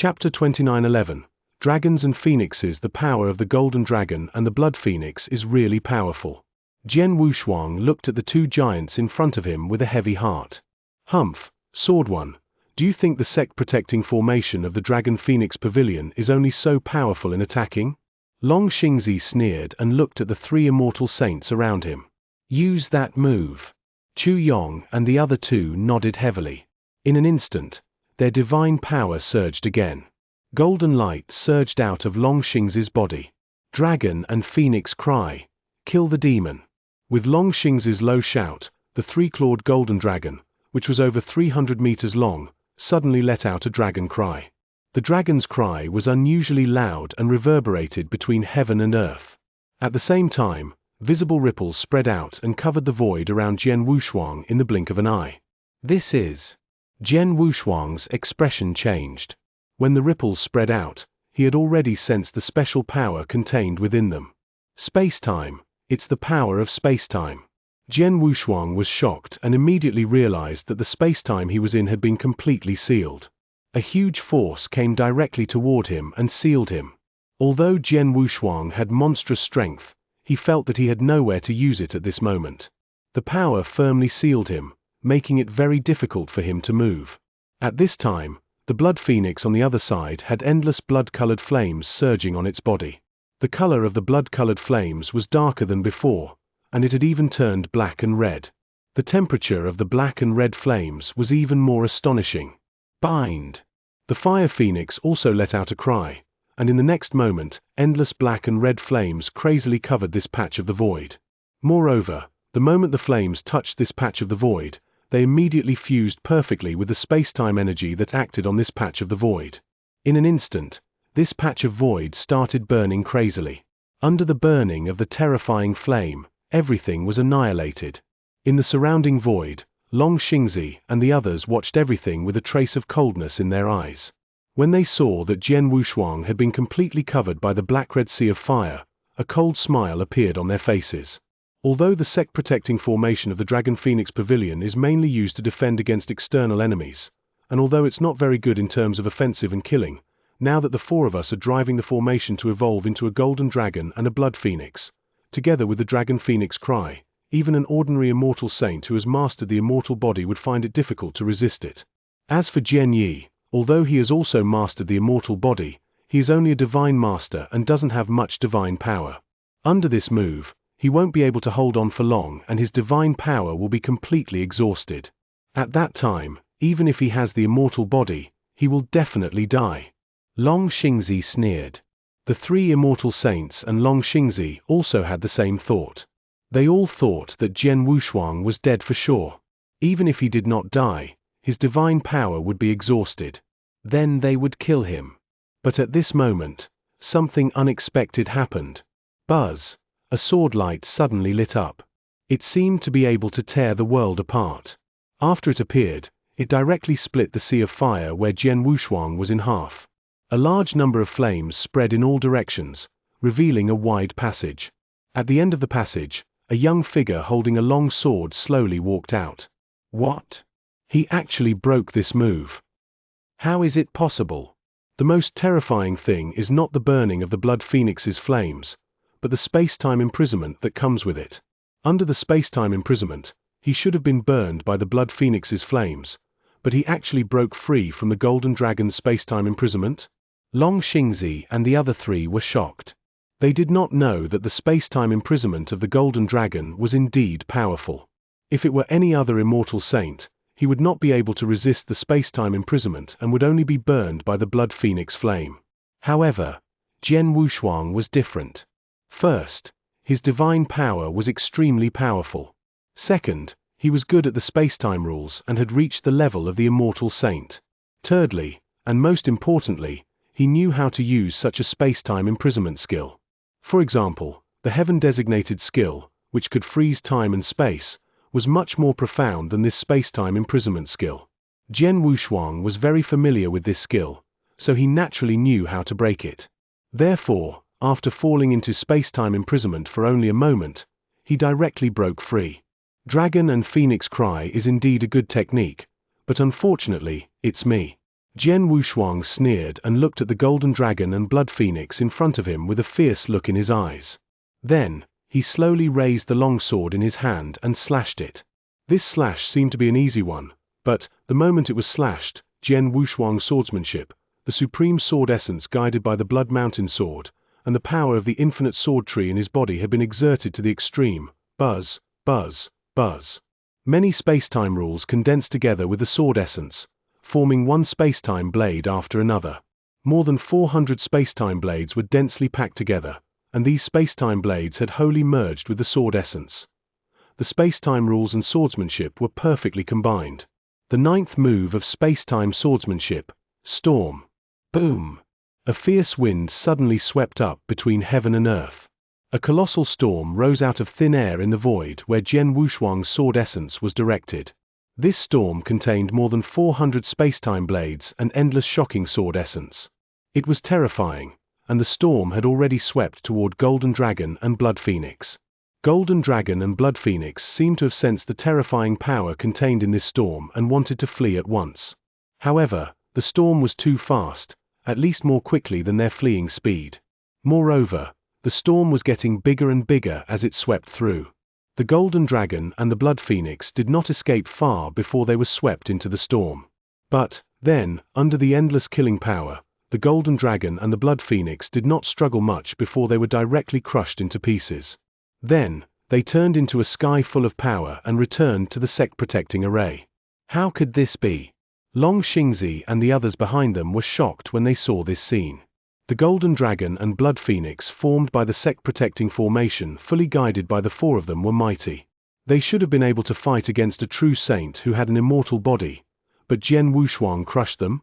Chapter 29:11. Dragons and Phoenixes. The power of the Golden Dragon and the Blood Phoenix is really powerful. Jian Wushuang looked at the two giants in front of him with a heavy heart. Humph, Sword One, do you think the sect-protecting formation of the Dragon Phoenix Pavilion is only so powerful in attacking? Long Xianxia sneered and looked at the three immortal saints around him. Use that move. Chu Yong and the other two nodded heavily. In an instant, their divine power surged again. Golden light surged out of Long Xianxia's body. Dragon and Phoenix cry. Kill the demon. With Long Xianxia's low shout, the three-clawed golden dragon, which was over 300 meters long, suddenly let out a dragon cry. The dragon's cry was unusually loud and reverberated between heaven and earth. At the same time, visible ripples spread out and covered the void around Jian Wushuang in the blink of an eye. This is... Jian Wushuang's expression changed. When the ripples spread out, he had already sensed the special power contained within them. Space-time, it's the power of space-time. Jian Wushuang was shocked and immediately realized that the space-time he was in had been completely sealed. A huge force came directly toward him and sealed him. Although Jian Wushuang had monstrous strength, he felt that he had nowhere to use it at this moment. The power firmly sealed him, making it very difficult for him to move. At this time, the Blood Phoenix on the other side had endless blood-colored flames surging on its body. The color of the blood-colored flames was darker than before, and it had even turned black and red. The temperature of the black and red flames was even more astonishing. Bind! The Fire Phoenix also let out a cry, and in the next moment, endless black and red flames crazily covered this patch of the void. Moreover, the moment the flames touched this patch of the void, they immediately fused perfectly with the space-time energy that acted on this patch of the void. In an instant, this patch of void started burning crazily. Under the burning of the terrifying flame, everything was annihilated. In the surrounding void, Long Xianxia and the others watched everything with a trace of coldness in their eyes. When they saw that Jian Wushuang had been completely covered by the black-red sea of fire, a cold smile appeared on their faces. Although the sect-protecting formation of the Dragon Phoenix Pavilion is mainly used to defend against external enemies, and although it's not very good in terms of offensive and killing, now that the four of us are driving the formation to evolve into a golden dragon and a blood phoenix, together with the Dragon Phoenix cry, even an ordinary immortal saint who has mastered the immortal body would find it difficult to resist it. As for Jian Yi, although he has also mastered the immortal body, he is only a divine master and doesn't have much divine power. Under this move, he won't be able to hold on for long and his divine power will be completely exhausted. At that time, even if he has the immortal body, he will definitely die. Long Xianxia sneered. The three immortal saints and Long Xianxia also had the same thought. They all thought that Jian Wushuang was dead for sure. Even if he did not die, his divine power would be exhausted. Then they would kill him. But at this moment, something unexpected happened. Buzz! A sword light suddenly lit up. It seemed to be able to tear the world apart. After it appeared, it directly split the sea of fire where Jian Wushuang was in half. A large number of flames spread in all directions, revealing a wide passage. At the end of the passage, a young figure holding a long sword slowly walked out. What? He actually broke this move. How is it possible? The most terrifying thing is not the burning of the Blood Phoenix's flames, but the space-time imprisonment that comes with it. Under the space-time imprisonment, he should have been burned by the Blood Phoenix's flames, but he actually broke free from the Golden Dragon's space-time imprisonment. Long Xianxia and the other three were shocked. They did not know that the space-time imprisonment of the Golden Dragon was indeed powerful. If it were any other immortal saint, he would not be able to resist the space-time imprisonment and would only be burned by the Blood Phoenix flame. However, Jian Wushuang was different. First, his divine power was extremely powerful. Second, he was good at the space-time rules and had reached the level of the immortal saint. Thirdly, and most importantly, he knew how to use such a space-time imprisonment skill. For example, the heaven-designated skill, which could freeze time and space, was much more profound than this space-time imprisonment skill. Jian Wushuang was very familiar with this skill, so he naturally knew how to break it. Therefore, after falling into space-time imprisonment for only a moment, he directly broke free. Dragon and Phoenix Cry is indeed a good technique, but unfortunately, it's me. Jian Wushuang sneered and looked at the golden dragon and blood phoenix in front of him with a fierce look in his eyes. Then, he slowly raised the long sword in his hand and slashed it. This slash seemed to be an easy one, but, the moment it was slashed, Jian Wushuang's swordsmanship, the supreme sword essence guided by the Blood Mountain sword, and the power of the infinite sword tree in his body had been exerted to the extreme. Buzz, buzz, buzz. Many space-time rules condensed together with the sword essence, forming one space-time blade after another. More than 400 space-time blades were densely packed together, and these space-time blades had wholly merged with the sword essence. The space-time rules and swordsmanship were perfectly combined. The ninth move of space-time swordsmanship, Storm. Boom! A fierce wind suddenly swept up between heaven and earth. A colossal storm rose out of thin air in the void where Jian Wushuang's sword essence was directed. This storm contained more than 400 space-time blades and endless shocking sword essence. It was terrifying, and the storm had already swept toward Golden Dragon and Blood Phoenix. Golden Dragon and Blood Phoenix seemed to have sensed the terrifying power contained in this storm and wanted to flee at once. However, the storm was too fast, at least more quickly than their fleeing speed. Moreover, the storm was getting bigger and bigger as it swept through. The Golden Dragon and the Blood Phoenix did not escape far before they were swept into the storm. But, then, under the endless killing power, the Golden Dragon and the Blood Phoenix did not struggle much before they were directly crushed into pieces. Then, they turned into a sky full of power and returned to the sect-protecting array. How could this be? Long Xianxia and the others behind them were shocked when they saw this scene. The Golden Dragon and Blood Phoenix formed by the sect-protecting formation fully guided by the four of them were mighty. They should have been able to fight against a true saint who had an immortal body, but Jian Wushuang crushed them.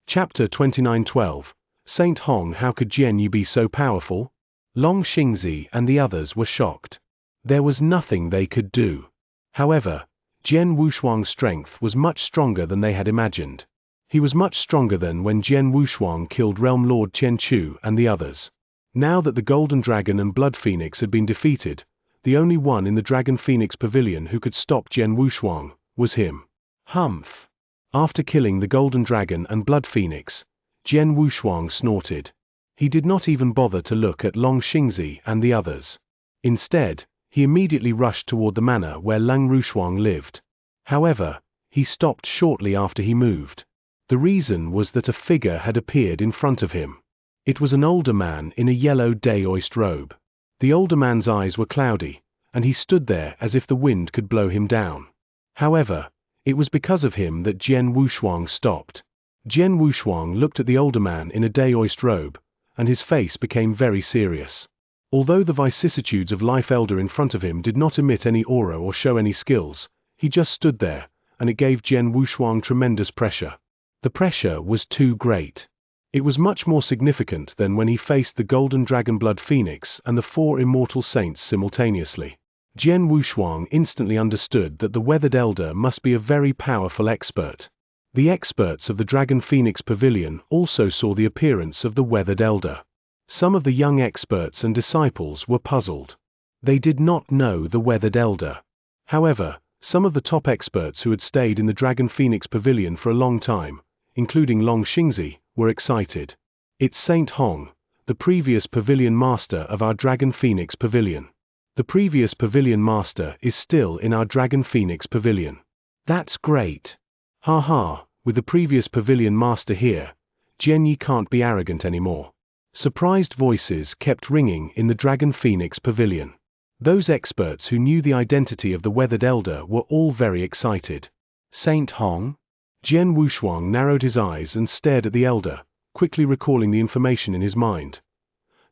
Chapter 29:12. Saint Hong, how could Jian Yu be so powerful? Long Xianxia and the others were shocked. There was nothing they could do. However, Jian Wushuang's strength was much stronger than they had imagined. He was much stronger than when Jian Wushuang killed Realm Lord Chen Chu and the others. Now that the Golden Dragon and Blood Phoenix had been defeated, the only one in the Dragon Phoenix Pavilion who could stop Jian Wushuang was him. Humph! After killing the Golden Dragon and Blood Phoenix, Jian Wushuang snorted. He did not even bother to look at Long Xianxia and the others. Instead, he immediately rushed toward the manor where Lang Rushuang lived. However, he stopped shortly after he moved. The reason was that a figure had appeared in front of him. It was an older man in a yellow Daoist robe. The older man's eyes were cloudy, and he stood there as if the wind could blow him down. However, it was because of him that Jian Wushuang stopped. Jian Wushuang looked at the older man in a Daoist robe, and his face became very serious. Although the vicissitudes of life elder in front of him did not emit any aura or show any skills, he just stood there, and it gave Jian Wushuang tremendous pressure. The pressure was too great. It was much more significant than when he faced the Golden Dragon Blood Phoenix and the four immortal saints simultaneously. Jian Wushuang instantly understood that the Weathered Elder must be a very powerful expert. The experts of the Dragon Phoenix Pavilion also saw the appearance of the Weathered Elder. Some of the young experts and disciples were puzzled. They did not know the Weathered Elder. However, some of the top experts who had stayed in the Dragon Phoenix Pavilion for a long time, including Long Xianxia, were excited. It's Saint Hong, the previous pavilion master of our Dragon Phoenix Pavilion. The previous pavilion master is still in our Dragon Phoenix Pavilion. That's great. Ha ha, with the previous pavilion master here, Jian Yi can't be arrogant anymore. Surprised voices kept ringing in the Dragon Phoenix Pavilion. Those experts who knew the identity of the Weathered Elder were all very excited. Saint Hong? Jian Wushuang narrowed his eyes and stared at the elder, quickly recalling the information in his mind.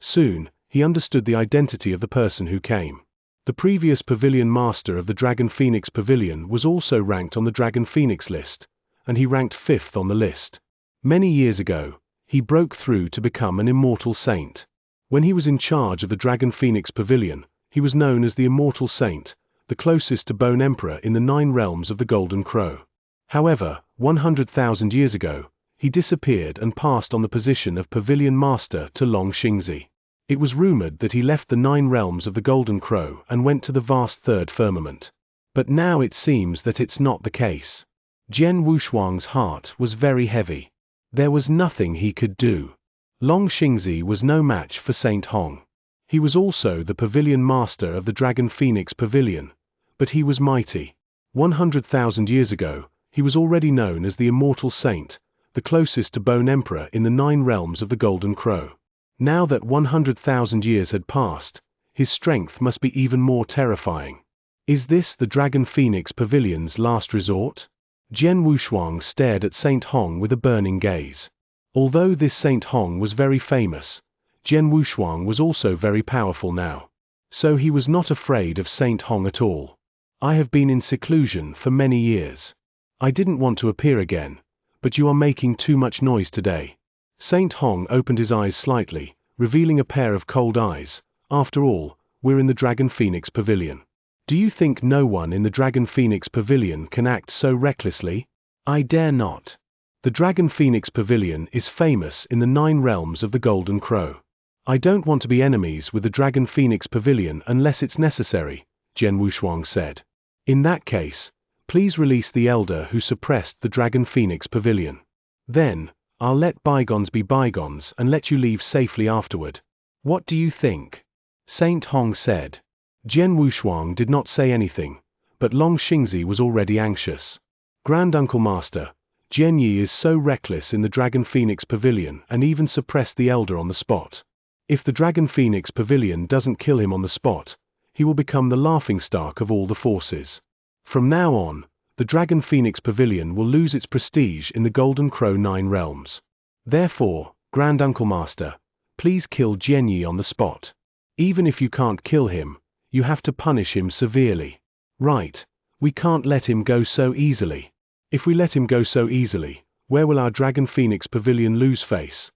Soon, he understood the identity of the person who came. The previous pavilion master of the Dragon Phoenix Pavilion was also ranked on the Dragon Phoenix list, and he ranked 5th on the list. Many years ago, he broke through to become an immortal saint. When he was in charge of the Dragon Phoenix Pavilion, he was known as the Immortal Saint, the closest to Bone Emperor in the 9 realms of the Golden Crow. However, 100,000 years ago, he disappeared and passed on the position of Pavilion Master to Long Xianxia. It was rumored that he left the 9 realms of the Golden Crow and went to the vast third firmament. But now it seems that it's not the case. Jian Wushuang's heart was very heavy. There was nothing he could do. Long Xingzi was no match for Saint Hong. He was also the pavilion master of the Dragon Phoenix Pavilion, but he was mighty. 100,000 years ago, he was already known as the Immortal Saint, the closest to Bone Emperor in the 9 realms of the Golden Crow. Now that 100,000 years had passed, his strength must be even more terrifying. Is this the Dragon Phoenix Pavilion's last resort? Jian Wushuang stared at Saint Hong with a burning gaze. Although this Saint Hong was very famous, Jian Wushuang was also very powerful now. So he was not afraid of Saint Hong at all. I have been in seclusion for many years. I didn't want to appear again, but you are making too much noise today. Saint Hong opened his eyes slightly, revealing a pair of cold eyes. After all, we're in the Dragon Phoenix Pavilion. Do you think no one in the Dragon Phoenix Pavilion can act so recklessly? I dare not. The Dragon Phoenix Pavilion is famous in the 9 realms of the Golden Crow. I don't want to be enemies with the Dragon Phoenix Pavilion unless it's necessary, Jian Wushuang said. In that case, please release the elder who suppressed the Dragon Phoenix Pavilion. Then, I'll let bygones be bygones and let you leave safely afterward. What do you think? Saint Hong said. Jian Wushuang did not say anything, but Long Xingzi was already anxious. Grand Uncle Master, Jian Yi is so reckless in the Dragon Phoenix Pavilion and even suppressed the elder on the spot. If the Dragon Phoenix Pavilion doesn't kill him on the spot, he will become the laughingstock of all the forces. From now on, the Dragon Phoenix Pavilion will lose its prestige in the Golden Crow 9 realms. Therefore, Grand Uncle Master, please kill Jian Yi on the spot. Even if you can't kill him, you have to punish him severely. Right, we can't let him go so easily. If we let him go so easily, where will our Dragon Phoenix Pavilion lose face?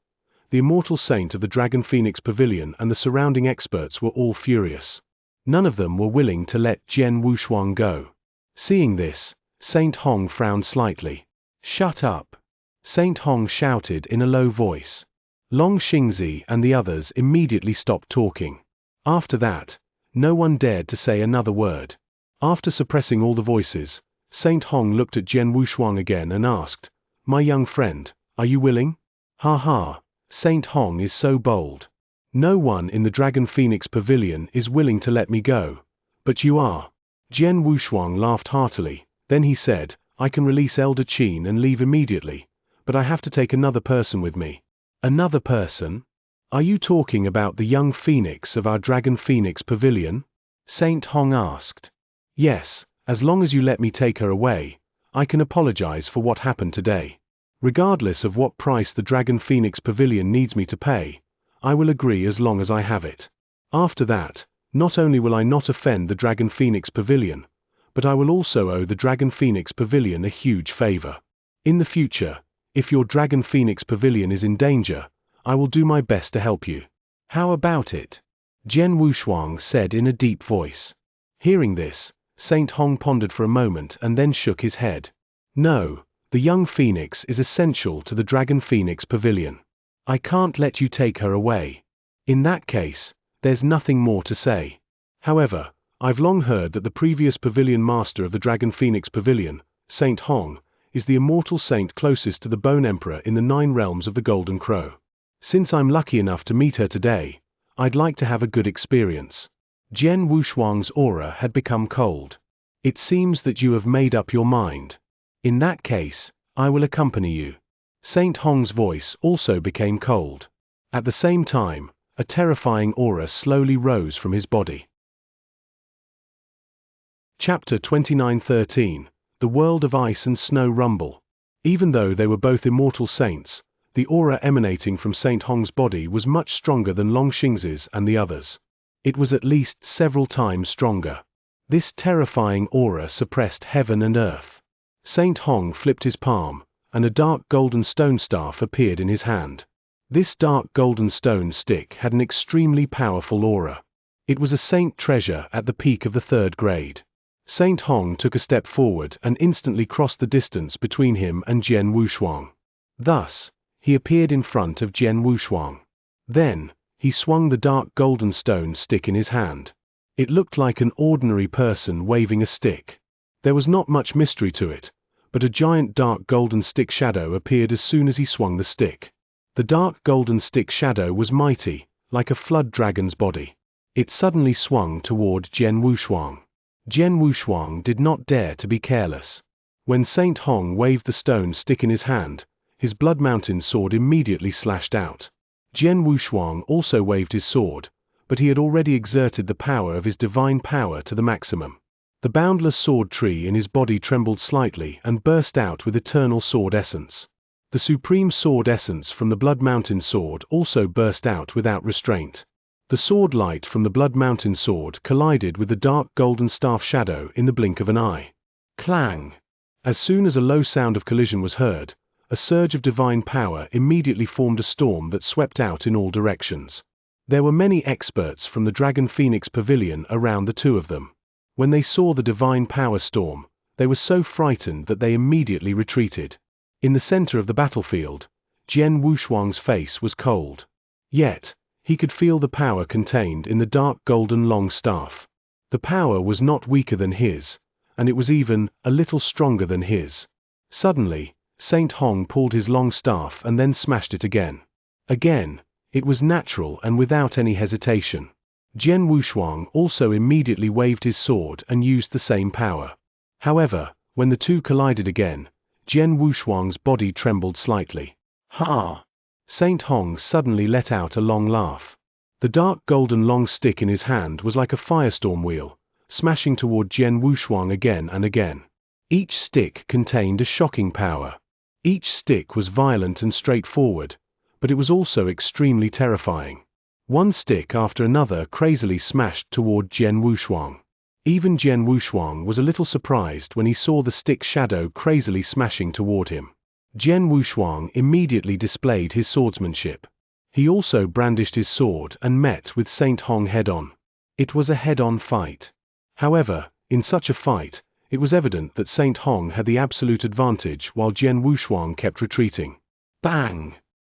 The Immortal Saint of the Dragon Phoenix Pavilion and the surrounding experts were all furious. None of them were willing to let Jian Wushuang go. Seeing this, Saint Hong frowned slightly. Shut up! Saint Hong shouted in a low voice. Long Xingzi and the others immediately stopped talking. After that, no one dared to say another word. After suppressing all the voices, Saint Hong looked at Jian Wushuang again and asked, "My young friend, are you willing?" Ha ha, Saint Hong is so bold. No one in the Dragon Phoenix Pavilion is willing to let me go. But you are. Jian Wushuang laughed heartily, then he said, "I can release Elder Qin and leave immediately, but I have to take another person with me." Another person? Are you talking about the young phoenix of our Dragon Phoenix Pavilion? Saint Hong asked. Yes, as long as you let me take her away, I can apologize for what happened today. Regardless of what price the Dragon Phoenix Pavilion needs me to pay, I will agree as long as I have it. After that, not only will I not offend the Dragon Phoenix Pavilion, but I will also owe the Dragon Phoenix Pavilion a huge favor. In the future, if your Dragon Phoenix Pavilion is in danger, I will do my best to help you. How about it? Jian Wushuang said in a deep voice. Hearing this, Saint Hong pondered for a moment and then shook his head. No, the young phoenix is essential to the Dragon Phoenix Pavilion. I can't let you take her away. In that case, there's nothing more to say. However, I've long heard that the previous pavilion master of the Dragon Phoenix Pavilion, Saint Hong, is the immortal saint closest to the Bone Emperor in the 9 realms of the Golden Crow. Since I'm lucky enough to meet her today, I'd like to have a good experience. Jian Wushuang's aura had become cold. It seems that you have made up your mind. In that case, I will accompany you. Saint Hong's voice also became cold. At the same time, a terrifying aura slowly rose from his body. Chapter 29:13, The World of Ice and Snow Rumble. Even though they were both immortal saints, the aura emanating from Saint Hong's body was much stronger than Long Xingzi's and the others. It was at least several times stronger. This terrifying aura suppressed heaven and earth. Saint Hong flipped his palm, and a dark golden stone staff appeared in his hand. This dark golden stone stick had an extremely powerful aura. It was a saint treasure at the peak of the 3rd grade. Saint Hong took a step forward and instantly crossed the distance between him and Jian Wushuang. Thus, he appeared in front of Jian Wushuang. Then, he swung the dark golden stone stick in his hand. It looked like an ordinary person waving a stick. There was not much mystery to it, but a giant dark golden stick shadow appeared as soon as he swung the stick. The dark golden stick shadow was mighty, like a flood dragon's body. It suddenly swung toward Jian Wushuang. Jian Wushuang did not dare to be careless. When Saint Hong waved the stone stick in his hand, his Blood Mountain sword immediately slashed out. Jian Wushuang also waved his sword, but he had already exerted the power of his divine power to the maximum. The boundless sword tree in his body trembled slightly and burst out with eternal sword essence. The supreme sword essence from the Blood Mountain sword also burst out without restraint. The sword light from the Blood Mountain sword collided with the dark golden staff shadow in the blink of an eye. Clang! As soon as a low sound of collision was heard, a surge of divine power immediately formed a storm that swept out in all directions. There were many experts from the Dragon Phoenix Pavilion around the two of them. When they saw the divine power storm, they were so frightened that they immediately retreated. In the center of the battlefield, Jian Wushuang's face was cold. Yet, he could feel the power contained in the dark golden long staff. The power was not weaker than his, and it was even a little stronger than his. Suddenly, Saint Hong pulled his long staff and then smashed it again. Again, it was natural and without any hesitation. Jian Wushuang also immediately waved his sword and used the same power. However, when the two collided again, Jian Wushuang's body trembled slightly. Ha! Saint Hong suddenly let out a long laugh. The dark golden long stick in his hand was like a firestorm wheel, smashing toward Jian Wushuang again and again. Each stick contained a shocking power. Each stick was violent and straightforward, but it was also extremely terrifying. One stick after another crazily smashed toward Jian Wushuang. Even Jian Wushuang was a little surprised when he saw the stick shadow crazily smashing toward him. Jian Wushuang immediately displayed his swordsmanship. He also brandished his sword and met with Saint Hong head-on. It was a head-on fight. However, in such a fight, it was evident that Saint Hong had the absolute advantage while Jian Wushuang kept retreating. Bang!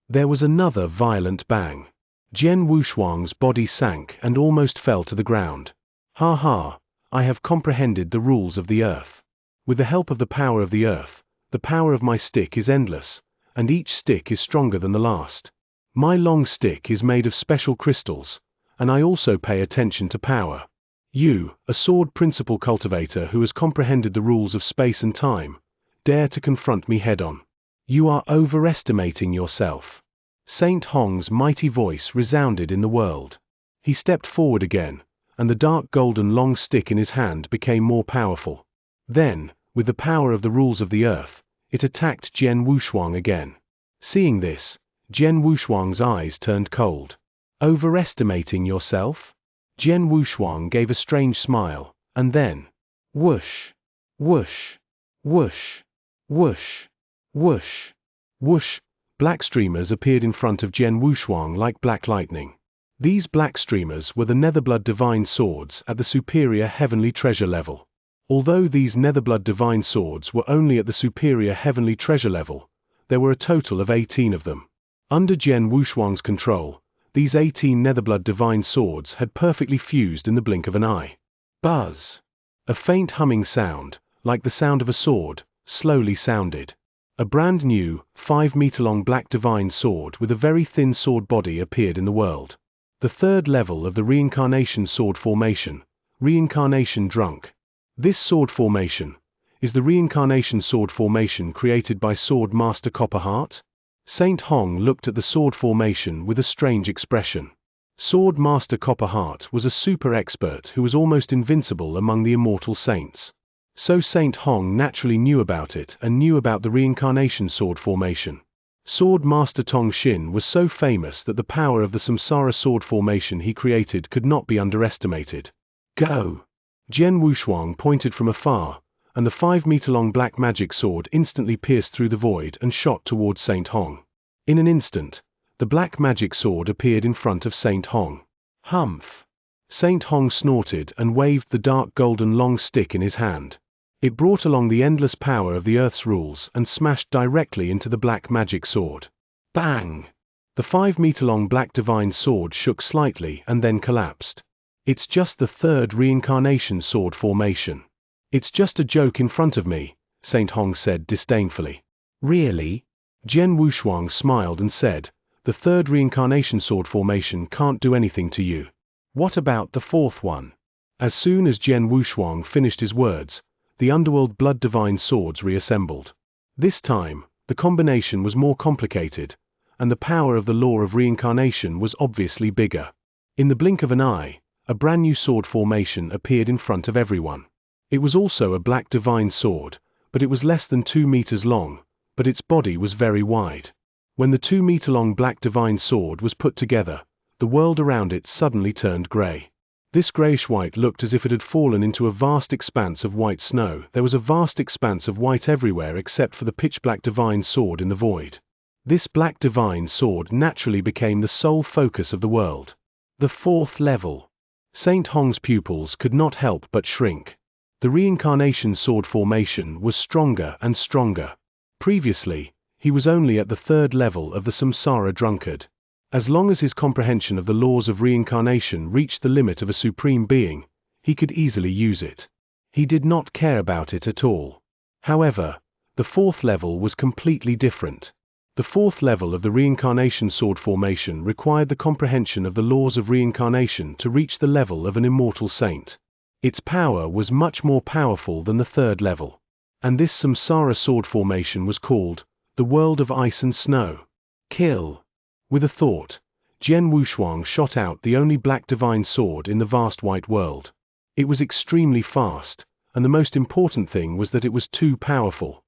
There was another violent bang. Jian Wushuang's body sank and almost fell to the ground. Ha ha! I have comprehended the rules of the earth. With the help of the power of the earth, the power of my stick is endless, and each stick is stronger than the last. My long stick is made of special crystals, and I also pay attention to power. You, a sword principle cultivator who has comprehended the rules of space and time, dare to confront me head-on. You are overestimating yourself. Saint Hong's mighty voice resounded in the world. He stepped forward again, and the dark golden long stick in his hand became more powerful. Then, with the power of the rules of the earth, it attacked Jian Wushuang again. Seeing this, Jian Wushuang's eyes turned cold. Overestimating yourself? Jian Wushuang gave a strange smile, and then, whoosh, whoosh, whoosh, whoosh, whoosh, whoosh, black streamers appeared in front of Jian Wushuang like black lightning. These black streamers were the Netherblood Divine Swords at the superior heavenly treasure level. Although these Netherblood Divine Swords were only at the superior heavenly treasure level, there were a total of 18 of them. Under Jian Wushuang's control, these 18 Netherblood Divine Swords had perfectly fused in the blink of an eye. Buzz! A faint humming sound, like the sound of a sword, slowly sounded. A brand new, 5-meter-long black divine sword with a very thin sword body appeared in the world. The third level of the Reincarnation Sword Formation, Reincarnation Drunk. This sword formation is the Reincarnation Sword Formation created by Sword Master Copperheart. Saint Hong looked at the sword formation with a strange expression. Sword Master Copperheart was a super expert who was almost invincible among the immortal saints. So Saint Hong naturally knew about it and knew about the Reincarnation Sword Formation. Sword Master Tong Xin was so famous that the power of the Samsara Sword Formation he created could not be underestimated. Go! Jian Wushuang pointed from afar, and the 5-meter-long black magic sword instantly pierced through the void and shot towards Saint Hong. In an instant, the black magic sword appeared in front of Saint Hong. Humph! Saint Hong snorted and waved the dark golden long stick in his hand. It brought along the endless power of the Earth's rules and smashed directly into the black magic sword. Bang! The 5-meter-long black divine sword shook slightly and then collapsed. It's just the third Reincarnation Sword Formation. It's just a joke in front of me, Saint Hong said disdainfully. Really? Jian Wushuang smiled and said, the third reincarnation sword formation can't do anything to you. What about the fourth one? As soon as Jian Wushuang finished his words, the underworld blood divine swords reassembled. This time, the combination was more complicated, and the power of the law of reincarnation was obviously bigger. In the blink of an eye, a brand new sword formation appeared in front of everyone. It was also a black divine sword, but it was less than 2 meters long, but its body was very wide. When the 2-meter-long black divine sword was put together, the world around it suddenly turned grey. This greyish-white looked as if it had fallen into a vast expanse of white snow. There was a vast expanse of white everywhere except for the pitch-black divine sword in the void. This black divine sword naturally became the sole focus of the world. The fourth level. Saint Hong's pupils could not help but shrink. The reincarnation sword formation was stronger and stronger. Previously, he was only at the third level of the samsara drunkard. As long as his comprehension of the laws of reincarnation reached the limit of a supreme being, he could easily use it. He did not care about it at all. However, the fourth level was completely different. The fourth level of the reincarnation sword formation required the comprehension of the laws of reincarnation to reach the level of an immortal saint. Its power was much more powerful than the third level. And this samsara sword formation was called the world of ice and snow. Kill. With a thought, Jian Wushuang shot out the only black divine sword in the vast white world. It was extremely fast, and the most important thing was that it was too powerful.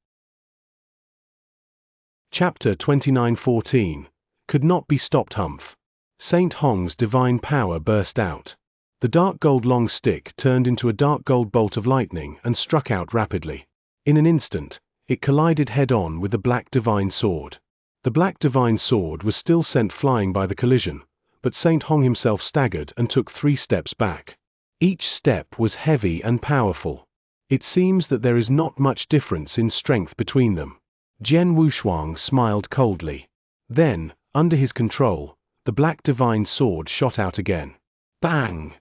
Chapter 29:14 Could not be stopped. Humph. Saint Hong's divine power burst out. The dark gold long stick turned into a dark gold bolt of lightning and struck out rapidly. In an instant, it collided head-on with the black divine sword. The black divine sword was still sent flying by the collision, but Saint Hong himself staggered and took 3 steps back. Each step was heavy and powerful. It seems that there is not much difference in strength between them. Jian Wushuang smiled coldly. Then, under his control, the black divine sword shot out again. Bang!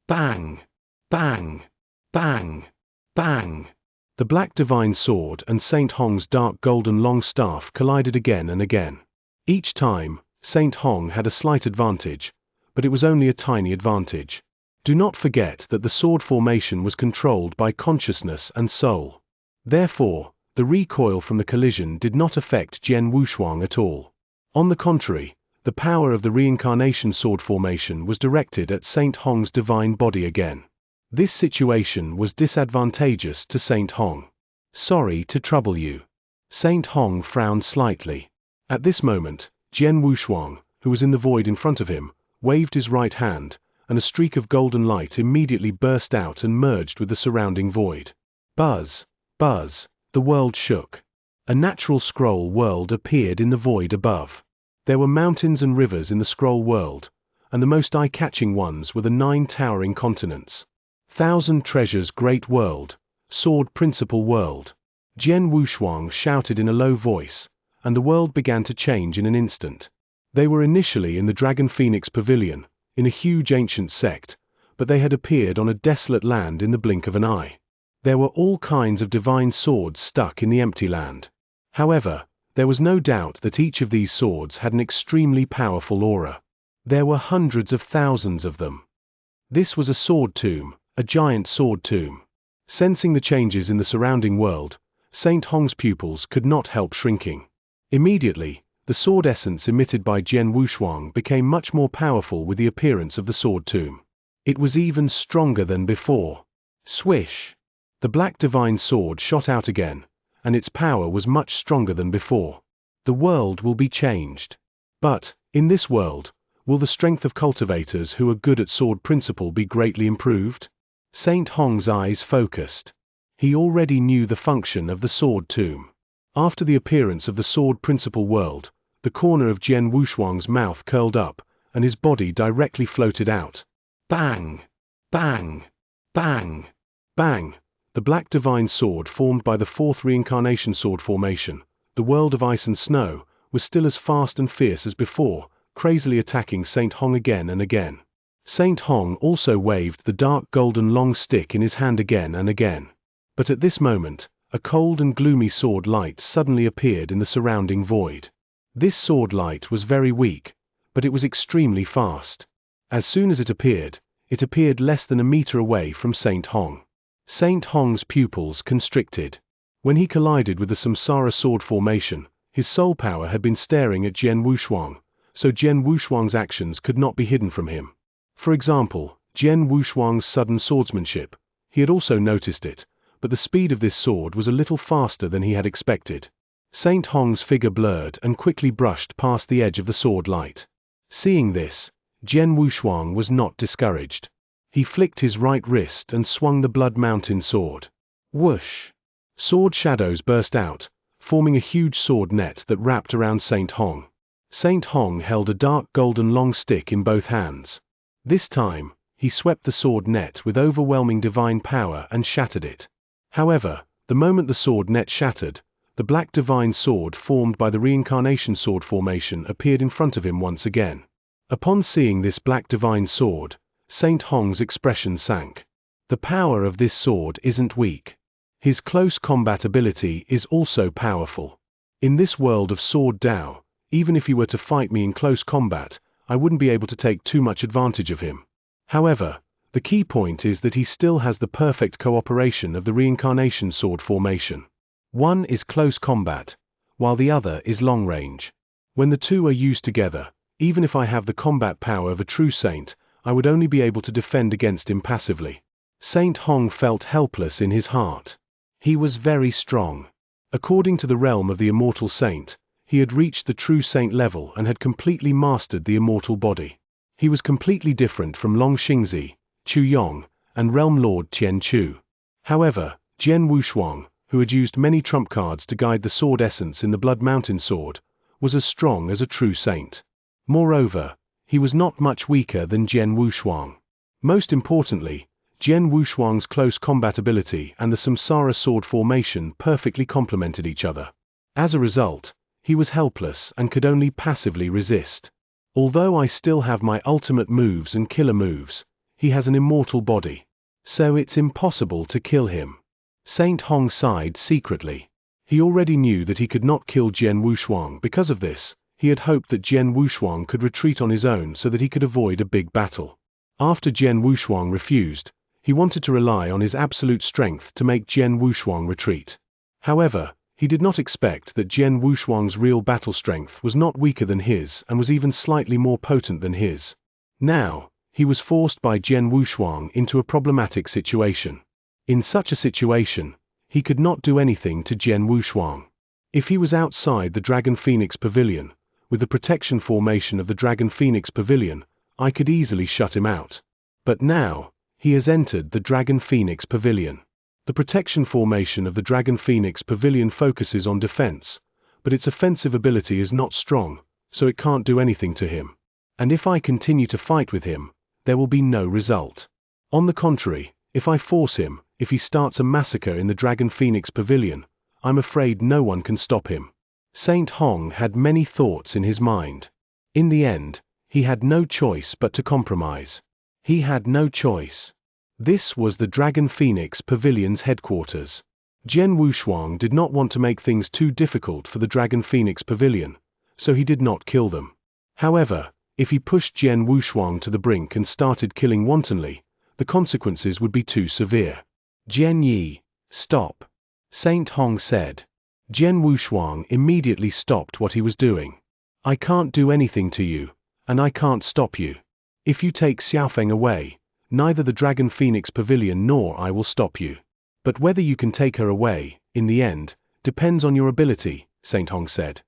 Bang! Bang! Bang! Bang! The black divine sword and Saint Hong's dark golden long staff collided again and again. Each time, Saint Hong had a slight advantage, but it was only a tiny advantage. Do not forget that the sword formation was controlled by consciousness and soul. Therefore, the recoil from the collision did not affect Jian Wushuang at all. On the contrary, the power of the reincarnation sword formation was directed at Saint Hong's divine body again. This situation was disadvantageous to Saint Hong. Sorry to trouble you. Saint Hong frowned slightly. At this moment, Jian Wushuang, who was in the void in front of him, waved his right hand, and a streak of golden light immediately burst out and merged with the surrounding void. Buzz, buzz, the world shook. A natural scroll world appeared in the void above. There were mountains and rivers in the scroll world, and the most eye-catching ones were the 9 towering continents. 1,000 treasures great world, sword principal world. Jian Wushuang shouted in a low voice, and the world began to change in an instant. They were initially in the Dragon Phoenix Pavilion, in a huge ancient sect, but they had appeared on a desolate land in the blink of an eye. There were all kinds of divine swords stuck in the empty land. However, there was no doubt that each of these swords had an extremely powerful aura. There were hundreds of thousands of them. This was a sword tomb, a giant sword tomb. Sensing the changes in the surrounding world, Saint Hong's pupils could not help shrinking. Immediately, the sword essence emitted by Jian Wushuang became much more powerful with the appearance of the sword tomb. It was even stronger than before. Swish! The black divine sword shot out again, and its power was much stronger than before. The world will be changed. But, in this world, will the strength of cultivators who are good at sword principle be greatly improved? Saint Hong's eyes focused. He already knew the function of the sword tomb. After the appearance of the sword principle world, the corner of Jian Wushuang's mouth curled up, and his body directly floated out. Bang! Bang! Bang! Bang! The black divine sword formed by the 4th reincarnation sword formation, the world of ice and snow, was still as fast and fierce as before, crazily attacking Saint Hong again and again. Saint Hong also waved the dark golden long stick in his hand again and again. But at this moment, a cold and gloomy sword light suddenly appeared in the surrounding void. This sword light was very weak, but it was extremely fast. As soon as it appeared less than a meter away from Saint Hong. Saint Hong's pupils constricted. When he collided with the Samsara sword formation, his soul power had been staring at Jian Wushuang, so Jian Wushuang's actions could not be hidden from him. For example, Jian Wushuang's sudden swordsmanship. He had also noticed it, but the speed of this sword was a little faster than he had expected. Saint Hong's figure blurred and quickly brushed past the edge of the sword light. Seeing this, Jian Wushuang was not discouraged. He flicked his right wrist and swung the Blood Mountain sword. Whoosh! Sword shadows burst out, forming a huge sword net that wrapped around Saint Hong. Saint Hong held a dark golden long stick in both hands. This time, he swept the sword net with overwhelming divine power and shattered it. However, the moment the sword net shattered, the black divine sword formed by the reincarnation sword formation appeared in front of him once again. Upon seeing this black divine sword, Saint Hong's expression sank. The power of this sword isn't weak. His close combat ability is also powerful. In this world of sword Dao, even if he were to fight me in close combat, I wouldn't be able to take too much advantage of him. However, the key point is that he still has the perfect cooperation of the reincarnation sword formation. One is close combat, while the other is long range. When the two are used together, even if I have the combat power of a true saint, I would only be able to defend against him passively. Saint Hong felt helpless in his heart. He was very strong. According to the realm of the immortal saint, he had reached the true saint level and had completely mastered the immortal body. He was completely different from Long Xingzi, Chu Yong, and Realm Lord Tian Chu. However, Jian Wushuang, who had used many trump cards to guide the sword essence in the Blood Mountain sword, was as strong as a true saint. Moreover, he was not much weaker than Jian Wushuang. Most importantly, Jian Wushuang's close combat ability and the Samsara sword formation perfectly complemented each other. As a result, he was helpless and could only passively resist. Although I still have my ultimate moves and killer moves, he has an immortal body. So it's impossible to kill him. Saint Hong sighed secretly. He already knew that he could not kill Jian Wushuang. Because of this, he had hoped that Jian Wushuang could retreat on his own so that he could avoid a big battle. After Jian Wushuang refused, he wanted to rely on his absolute strength to make Jian Wushuang retreat. However, he did not expect that Jian Wushuang's real battle strength was not weaker than his and was even slightly more potent than his. Now, he was forced by Jian Wushuang into a problematic situation. In such a situation, he could not do anything to Jian Wushuang. If he was outside the Dragon Phoenix Pavilion, with the protection formation of the Dragon Phoenix Pavilion, I could easily shut him out. But now, he has entered the Dragon Phoenix Pavilion. The protection formation of the Dragon Phoenix Pavilion focuses on defense, but its offensive ability is not strong, so it can't do anything to him. And if I continue to fight with him, there will be no result. On the contrary, if I force him, if he starts a massacre in the Dragon Phoenix Pavilion, I'm afraid no one can stop him. Saint Hong had many thoughts in his mind. In the end, he had no choice but to compromise. He had no choice. This was the Dragon Phoenix Pavilion's headquarters. Jian Wushuang did not want to make things too difficult for the Dragon Phoenix Pavilion, so he did not kill them. However, if he pushed Jian Wushuang to the brink and started killing wantonly, the consequences would be too severe. Jian Yi, stop, Saint Hong said. Jian Wushuang immediately stopped what he was doing. I can't do anything to you, and I can't stop you. If you take Xiaofeng away, neither the Dragon Phoenix Pavilion nor I will stop you. But whether you can take her away, in the end, depends on your ability, Saint Hong said.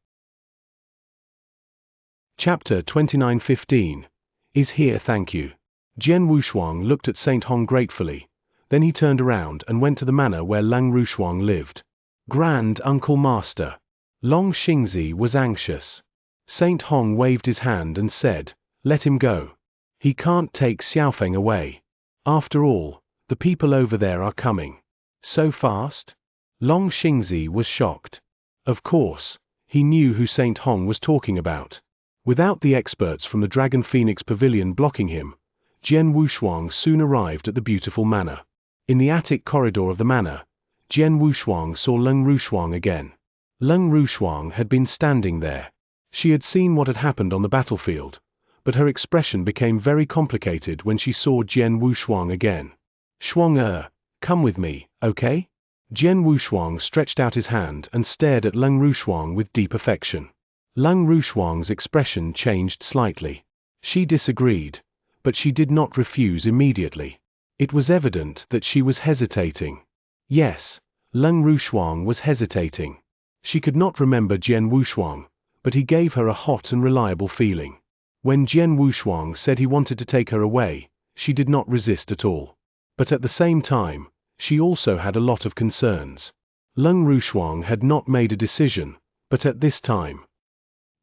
Chapter 29:15 is here. Thank you. Jian Wushuang looked at Saint Hong gratefully, then he turned around and went to the manor where Lang Rushuang lived. Grand Uncle Master. Long Xingzi was anxious. Saint Hong waved his hand and said, let him go. He can't take Xiaofeng away. After all, the people over there are coming. So fast? Long Xingzi was shocked. Of course, he knew who Saint Hong was talking about. Without the experts from the Dragon Phoenix Pavilion blocking him, Jian Wushuang soon arrived at the beautiful manor. In the attic corridor of the manor, Jian Wushuang saw Leng Rushuang again. Leng Rushuang had been standing there. She had seen what had happened on the battlefield, but her expression became very complicated when she saw Jian Wushuang again. Shuang come with me, okay? Jian Wushuang stretched out his hand and stared at Leng Rushuang with deep affection. Leng Rushuang's expression changed slightly. She disagreed, but she did not refuse immediately. It was evident that she was hesitating. Yes, Leng Rushuang was hesitating. She could not remember Jian Wushuang, but he gave her a hot and reliable feeling. When Jian Wushuang said he wanted to take her away, she did not resist at all. But at the same time, she also had a lot of concerns. Leng Rushuang had not made a decision, but at this time.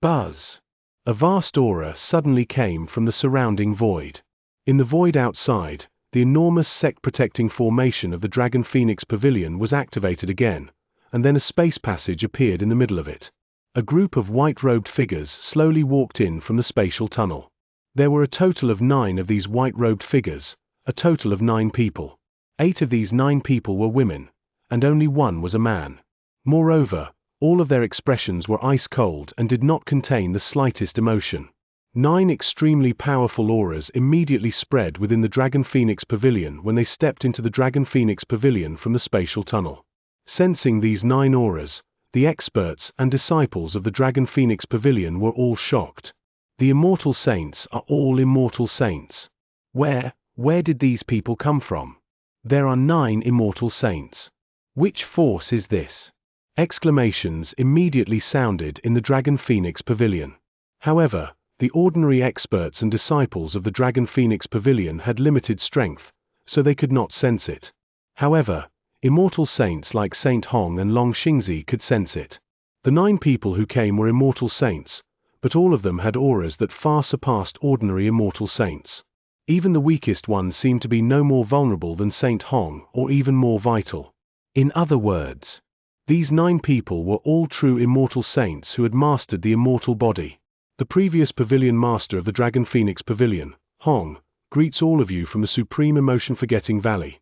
Buzz! A vast aura suddenly came from the surrounding void. In the void outside, the enormous sect-protecting formation of the Dragon Phoenix Pavilion was activated again, and then a space passage appeared in the middle of it. A group of white-robed figures slowly walked in from the spatial tunnel. There were a total of 9 of these white-robed figures, a total of 9 people. 8 of these 9 people were women, and only 1 was a man. Moreover, all of their expressions were ice-cold and did not contain the slightest emotion. 9 extremely powerful auras immediately spread within the Dragon Phoenix Pavilion when they stepped into the Dragon Phoenix Pavilion from the spatial tunnel. Sensing these 9 auras, the experts and disciples of the Dragon Phoenix Pavilion were all shocked. The immortal saints are all immortal saints. Where did these people come from? There are 9 immortal saints. Which force is this? Exclamations immediately sounded in the Dragon Phoenix Pavilion. However, the ordinary experts and disciples of the Dragon Phoenix Pavilion had limited strength, so they could not sense it. However, immortal saints like Saint Hong and Long Xingzi could sense it. The 9 people who came were immortal saints, but all of them had auras that far surpassed ordinary immortal saints. Even the weakest one seemed to be no more vulnerable than Saint Hong, or even more vital. In other words, these 9 people were all true immortal saints who had mastered the immortal body. The previous pavilion master of the Dragon Phoenix Pavilion, Hong, greets all of you from the Supreme Emotion-Forgetting Valley.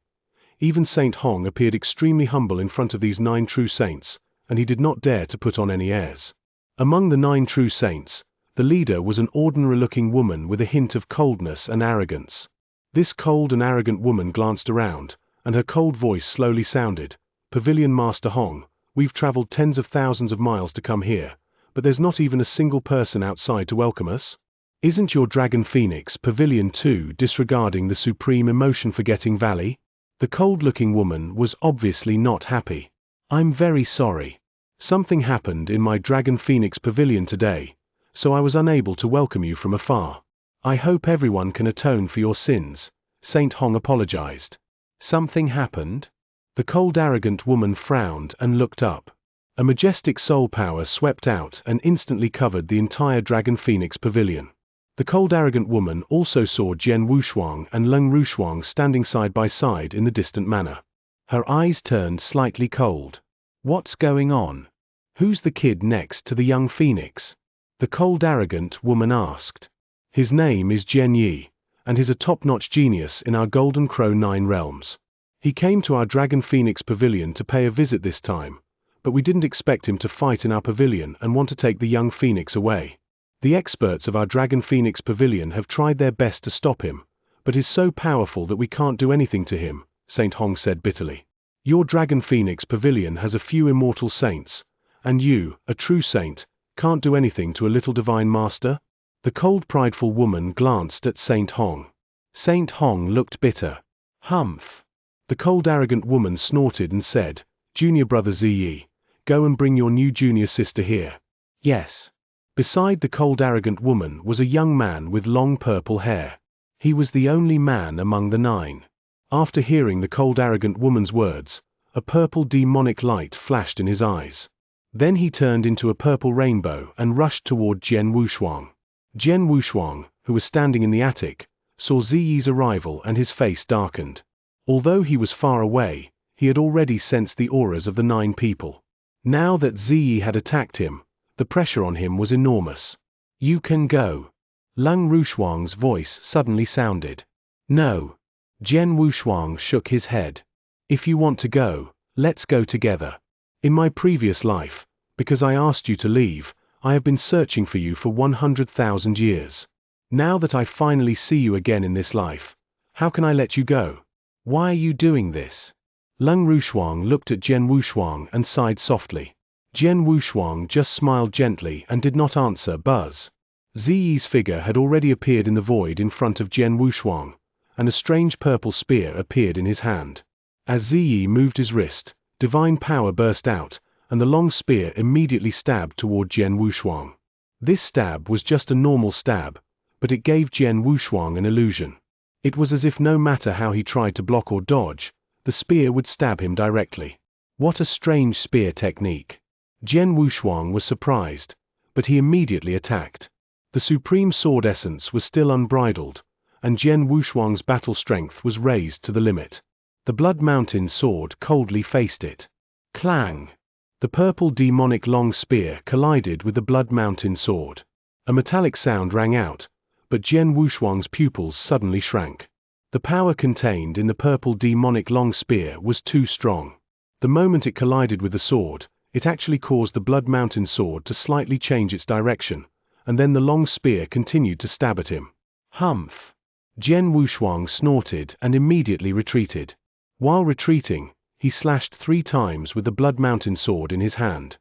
Even Saint Hong appeared extremely humble in front of these 9 true saints, and he did not dare to put on any airs. Among the 9 true saints, the leader was an ordinary-looking woman with a hint of coldness and arrogance. This cold and arrogant woman glanced around, and her cold voice slowly sounded, "Pavilion Master Hong, we've traveled tens of thousands of miles to come here, but there's not even a single person outside to welcome us? Isn't your Dragon Phoenix Pavilion too disregarding the Supreme Emotion-Forgetting Valley?" The cold-looking woman was obviously not happy. "I'm very sorry. Something happened in my Dragon Phoenix Pavilion today, so I was unable to welcome you from afar. I hope everyone can atone for your sins," Saint Hong apologized. "Something happened?" The cold arrogant woman frowned and looked up. A majestic soul power swept out and instantly covered the entire Dragon Phoenix Pavilion. The cold arrogant woman also saw Jian Wushuang and Leng Rushuang standing side by side in the distant manner. Her eyes turned slightly cold. "What's going on? Who's the kid next to the young phoenix?" the cold arrogant woman asked. "His name is Jian Yi, and he's a top-notch genius in our Golden Crow 9 realms. He came to our Dragon Phoenix Pavilion to pay a visit this time, but we didn't expect him to fight in our pavilion and want to take the young phoenix away. The experts of our Dragon Phoenix Pavilion have tried their best to stop him, but he's so powerful that we can't do anything to him," Saint Hong said bitterly. "Your Dragon Phoenix Pavilion has a few immortal saints, and you, a true saint, can't do anything to a little divine master?" The cold prideful woman glanced at Saint Hong. Saint Hong looked bitter. "Humph." The cold arrogant woman snorted and said, "Junior brother Ziyi, go and bring your new junior sister here." "Yes." Beside the cold arrogant woman was a young man with long purple hair. He was the only man among the 9. After hearing the cold arrogant woman's words, a purple demonic light flashed in his eyes. Then he turned into a purple rainbow and rushed toward Jian Wushuang. Jian Wushuang, who was standing in the attic, saw Ziyi's arrival and his face darkened. Although he was far away, he had already sensed the auras of the 9 people. Now that Ziyi had attacked him, the pressure on him was enormous. "You can go." Leng Rushuang's voice suddenly sounded. "No." Jian Wushuang shook his head. "If you want to go, Let's go together. In my previous life, because I asked you to leave, I have been searching for you for 100,000 years. Now that I finally see you again in this life, how can I let you go? Why are you doing this? Leng Rushuang looked at Jian Wushuang and sighed softly. Jian Wushuang just smiled gently and did not answer Buzz. Ziyi's figure had already appeared in the void in front of Jian Wushuang, and a strange purple spear appeared in his hand. As Ziyi moved his wrist, divine power burst out, and the long spear immediately stabbed toward Jian Wushuang. This stab was just a normal stab, but it gave Jian Wushuang an illusion. It was as if no matter how he tried to block or dodge, the spear would stab him directly. What a strange spear technique. Jian Wushuang was surprised, but he immediately attacked. The supreme sword essence was still unbridled, and Jian Wushuang's battle strength was raised to the limit. The Blood Mountain sword coldly faced it. Clang! The purple demonic long spear collided with the Blood Mountain sword. A metallic sound rang out, but Jian Wushuang's pupils suddenly shrank. The power contained in the purple demonic long spear was too strong. The moment it collided with the sword, it actually caused the Blood Mountain sword to slightly change its direction, and then the long spear continued to stab at him. Humph! Jian Wushuang snorted and immediately retreated. While retreating, he slashed 3 times with the Blood Mountain sword in his hand.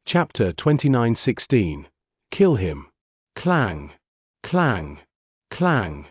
Chapter 29:16. Kill him. Clang! Clang! Clang!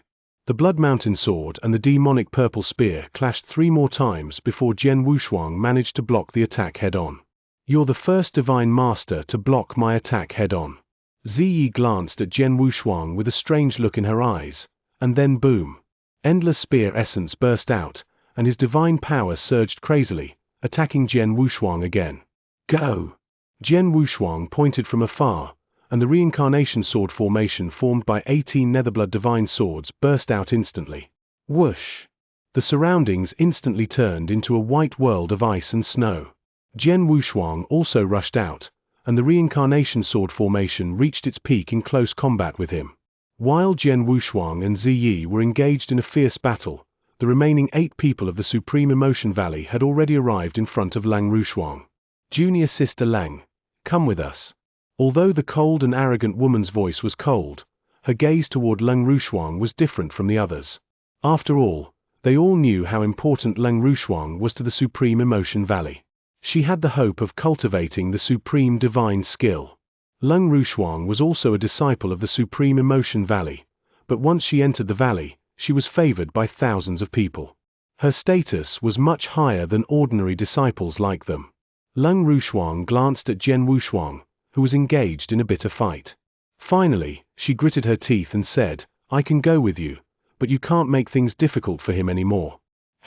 The Blood Mountain sword and the demonic purple spear clashed 3 more times before Jian Wushuang managed to block the attack head-on. You're the first divine master to block my attack head-on. Ziyi glanced at Jian Wushuang with a strange look in her eyes, and then boom! Endless spear essence burst out, and his divine power surged crazily, attacking Jian Wushuang again. Go! Jian Wushuang pointed from afar, and the reincarnation sword formation formed by 18 Netherblood divine swords burst out instantly. Whoosh! The surroundings instantly turned into a white world of ice and snow. Jian Wushuang also rushed out, and the reincarnation sword formation reached its peak in close combat with him. While Jian Wushuang and Ziyi were engaged in a fierce battle, the remaining 8 people of the Supreme Emotion Valley had already arrived in front of Leng Rushuang. Junior Sister Leng, come with us. Although the cold and arrogant woman's voice was cold, her gaze toward Leng Rushuang was different from the others. After all, they all knew how important Leng Rushuang was to the Supreme Emotion Valley. She had the hope of cultivating the supreme divine skill. Leng Rushuang was also a disciple of the Supreme Emotion Valley, but once she entered the valley, she was favored by thousands of people. Her status was much higher than ordinary disciples like them. Leng Rushuang glanced at Jian Wushuang, who was engaged in a bitter fight. Finally, she gritted her teeth and said, I can go with you, but you can't make things difficult for him anymore.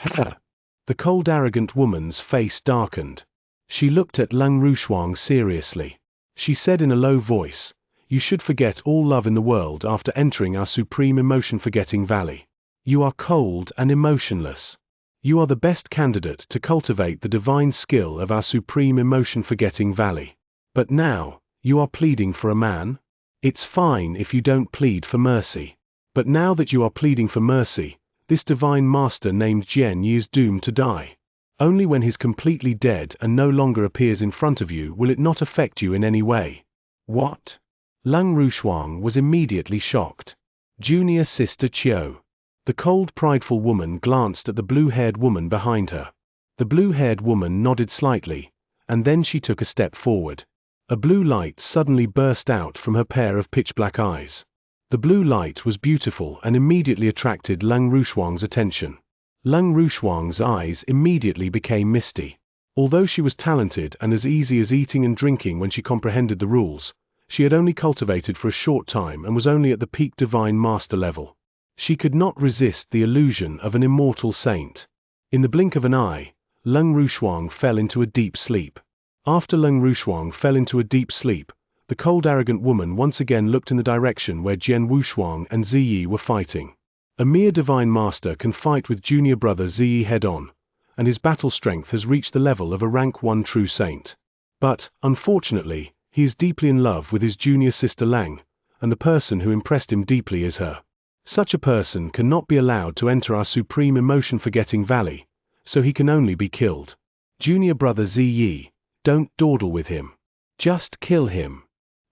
The cold arrogant woman's face darkened. She looked at Leng Rushuang seriously. She said in a low voice, you should forget all love in the world after entering our Supreme Emotion-Forgetting Valley. You are cold and emotionless. You are the best candidate to cultivate the divine skill of our Supreme Emotion-Forgetting Valley. But now, you are pleading for a man? It's fine if you don't plead for mercy. But now that you are pleading for mercy, this divine master named Jian Yi is doomed to die. Only when he's completely dead and no longer appears in front of you will it not affect you in any way. What? Leng Rushuang was immediately shocked. Junior Sister Qiu. The cold prideful woman glanced at the blue-haired woman behind her. The blue-haired woman nodded slightly, and then she took a step forward. A blue light suddenly burst out from her pair of pitch-black eyes. The blue light was beautiful and immediately attracted Leng Rushuang's attention. Leng Rushuang's eyes immediately became misty. Although she was talented and as easy as eating and drinking when she comprehended the rules, she had only cultivated for a short time and was only at the peak divine master level. She could not resist the illusion of an immortal saint. In the blink of an eye, Leng Rushuang fell into a deep sleep. After Leng Rushuang fell into a deep sleep, the cold arrogant woman once again looked in the direction where Jian Wushuang and Ziyi were fighting. A mere divine master can fight with junior brother Ziyi head-on, and his battle strength has reached the level of a rank 1 true saint. But, unfortunately, he is deeply in love with his junior sister Leng, and the person who impressed him deeply is her. Such a person cannot be allowed to enter our Supreme Emotion-Forgetting Valley, so he can only be killed. Junior brother Ziyi, don't dawdle with him. Just kill him.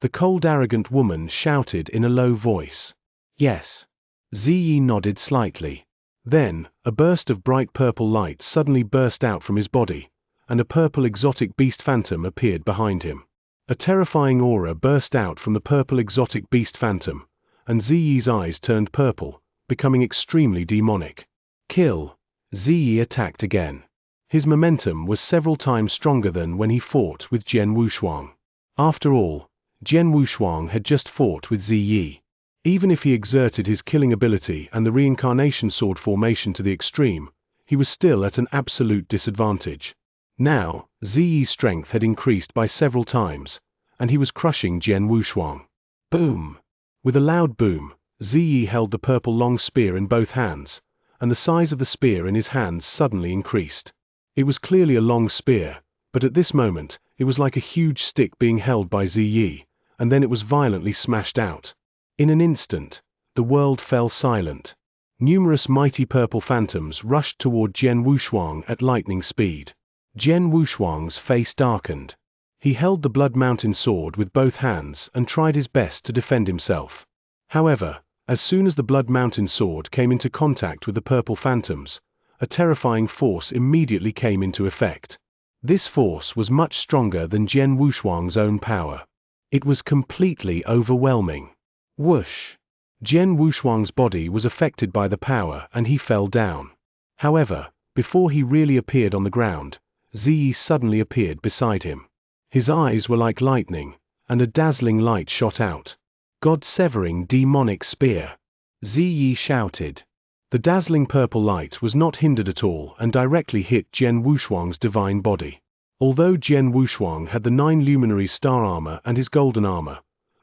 The cold arrogant woman shouted in a low voice. Yes. Ziyi nodded slightly. Then, a burst of bright purple light suddenly burst out from his body, and a purple exotic beast phantom appeared behind him. A terrifying aura burst out from the purple exotic beast phantom, and Ziyi's eyes turned purple, becoming extremely demonic. Kill. Ziyi attacked again. His momentum was several times stronger than when he fought with Jian Wushuang. After all, Jian Wushuang had just fought with Ziyi. Even if he exerted his killing ability and the reincarnation sword formation to the extreme, he was still at an absolute disadvantage. Now, Ziyi's strength had increased by several times, and he was crushing Jian Wushuang. Boom! With a loud boom, Ziyi held the purple long spear in both hands, and the size of the spear in his hands suddenly increased. It was clearly a long spear, but at this moment, it was like a huge stick being held by Ziyi, and then it was violently smashed out. In an instant, the world fell silent. Numerous mighty purple phantoms rushed toward Jian Wushuang at lightning speed. Jian Wushuang's face darkened. He held the Blood Mountain sword with both hands and tried his best to defend himself. However, as soon as the Blood Mountain sword came into contact with the purple phantoms, a terrifying force immediately came into effect. This force was much stronger than Jian Wushuang's own power. It was completely overwhelming. Whoosh! Jian Wushuang's body was affected by the power and he fell down. However, before he really appeared on the ground, Ziyi suddenly appeared beside him. His eyes were like lightning, and a dazzling light shot out. God-severing demonic spear! Ziyi shouted. The dazzling purple light was not hindered at all and directly hit Jian Wushuang's divine body. Although Jian Wushuang had the 9 luminary star armor and his golden armor,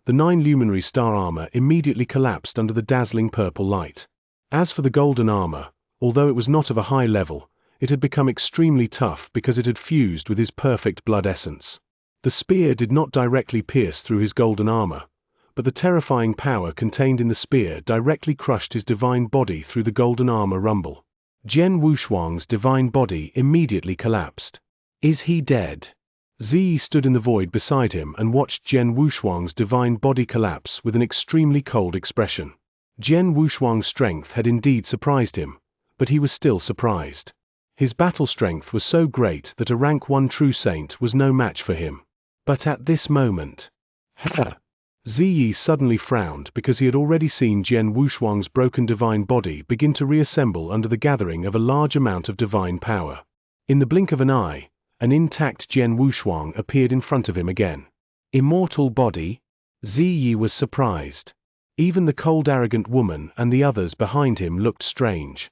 the 9 luminary star armor immediately collapsed under the dazzling purple light. As for the golden armor, although it was not of a high level, it had become extremely tough because it had fused with his perfect blood essence. The spear did not directly pierce through his golden armor, but the terrifying power contained in the spear directly crushed his divine body through the golden armor rumble. Jian Wushuang's divine body immediately collapsed. Is he dead? Ziyi stood in the void beside him and watched Jian Wushuang's divine body collapse with an extremely cold expression. Jian Wushuang's strength had indeed surprised him, but he was still surprised. His battle strength was so great that a rank 1 true saint was no match for him. But at this moment, Ziyi suddenly frowned because he had already seen Jian Wushuang's broken divine body begin to reassemble under the gathering of a large amount of divine power. In the blink of an eye, an intact Jian Wushuang appeared in front of him again. Immortal body? Ziyi was surprised. Even the cold arrogant woman and the others behind him looked strange.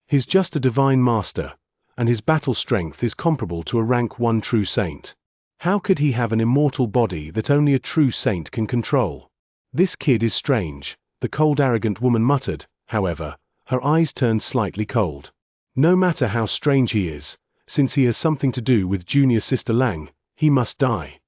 He's just a divine master, and his battle strength is comparable to a rank 1 true saint. How could he have an immortal body that only a true saint can control? This kid is strange, the cold arrogant woman muttered. However, her eyes turned slightly cold. No matter how strange he is, since he has something to do with junior sister Lang, he must die.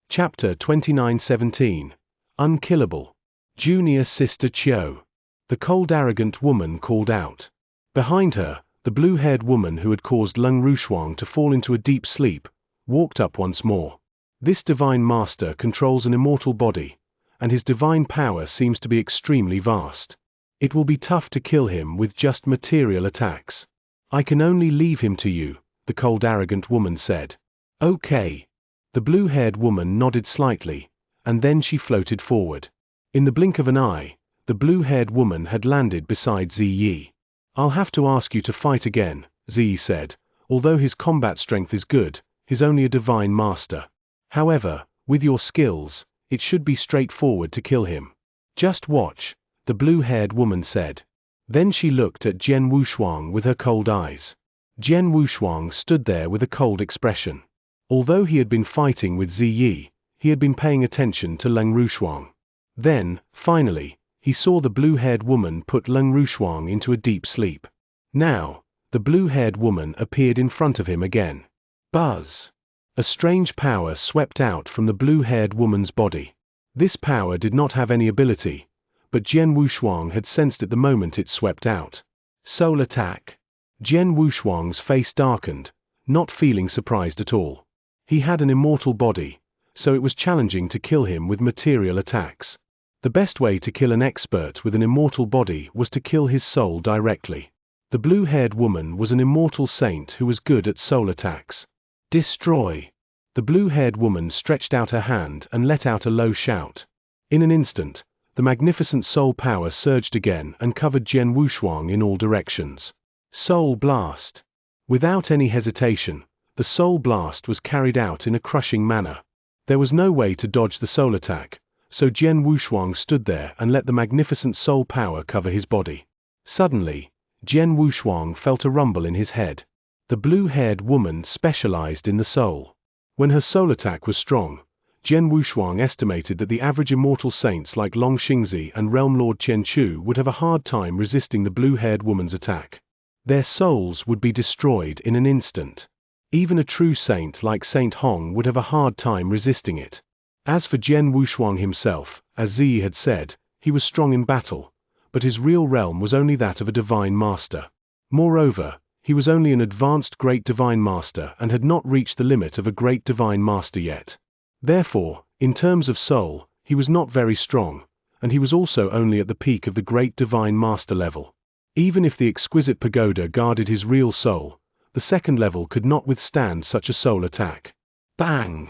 Chapter 29:17. Unkillable. Junior sister Chiu. The cold arrogant woman called out. Behind her, the blue-haired woman who had caused Leng Rushuang to fall into a deep sleep, walked up once more. This divine master controls an immortal body, and his divine power seems to be extremely vast. It will be tough to kill him with just material attacks. I can only leave him to you, the cold arrogant woman said. Okay. The blue-haired woman nodded slightly, and then she floated forward. In the blink of an eye, the blue-haired woman had landed beside Ziyi. I'll have to ask you to fight again, Ziyi said. Although his combat strength is good, he's only a divine master. However, with your skills, it should be straightforward to kill him. Just watch, the blue-haired woman said. Then she looked at Jian Wushuang with her cold eyes. Jian Wushuang stood there with a cold expression. Although he had been fighting with Ziyi, he had been paying attention to Leng Rushuang. Then, finally, he saw the blue-haired woman put Leng Rushuang into a deep sleep. Now, the blue-haired woman appeared in front of him again. Buzz! A strange power swept out from the blue-haired woman's body. This power did not have any ability, but Jian Wushuang had sensed it the moment it swept out. Soul attack. Jian Wushuang's face darkened, not feeling surprised at all. He had an immortal body, so it was challenging to kill him with material attacks. The best way to kill an expert with an immortal body was to kill his soul directly. The blue-haired woman was an immortal saint who was good at soul attacks. Destroy. The blue-haired woman stretched out her hand and let out a low shout. In an instant, the magnificent soul power surged again and covered Jian Wushuang in all directions. Soul blast. Without any hesitation, the soul blast was carried out in a crushing manner. There was no way to dodge the soul attack, so Jian Wushuang stood there and let the magnificent soul power cover his body. Suddenly, Jian Wushuang felt a rumble in his head. The blue-haired woman specialized in the soul. When her soul attack was strong, Jian Wushuang estimated that the average immortal saints like Long Xianxia and Realm Lord Chen Chu would have a hard time resisting the blue-haired woman's attack. Their souls would be destroyed in an instant. Even a true saint like Saint Hong would have a hard time resisting it. As for Jian Wushuang himself, as Ziyi had said, he was strong in battle, but his real realm was only that of a divine master. Moreover, he was only an advanced great divine master and had not reached the limit of a great divine master yet. Therefore, in terms of soul, he was not very strong, and he was also only at the peak of the great divine master level. Even if the exquisite pagoda guarded his real soul, the second level could not withstand such a soul attack. Bang!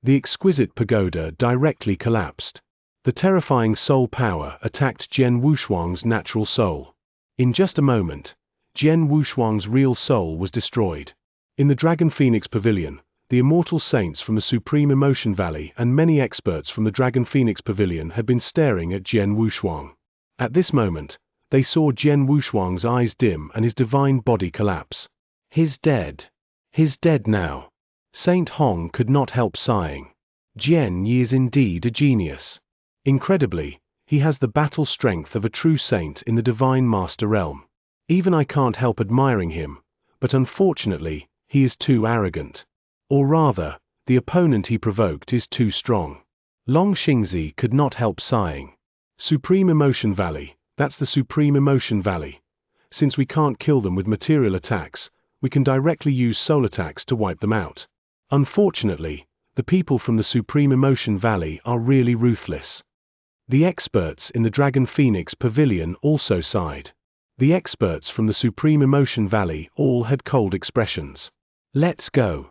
The exquisite pagoda directly collapsed. The terrifying soul power attacked Jian Wushuang's natural soul. In just a moment, Jian Wushuang's real soul was destroyed. In the Dragon Phoenix Pavilion, the immortal saints from the Supreme Emotion Valley and many experts from the Dragon Phoenix Pavilion had been staring at Jian Wushuang. At this moment, they saw Jian Wushuang's eyes dim and his divine body collapse. He's dead. He's dead now. Saint Hong could not help sighing. Jian Yi is indeed a genius. Incredibly, he has the battle strength of a true saint in the divine master realm. Even I can't help admiring him, but unfortunately, he is too arrogant. Or rather, the opponent he provoked is too strong. Long Xianxia could not help sighing. Supreme Emotion Valley, that's the Supreme Emotion Valley. Since we can't kill them with material attacks, we can directly use soul attacks to wipe them out. Unfortunately, the people from the Supreme Emotion Valley are really ruthless. The experts in the Dragon Phoenix Pavilion also sighed. The experts from the Supreme Emotion Valley all had cold expressions. Let's go.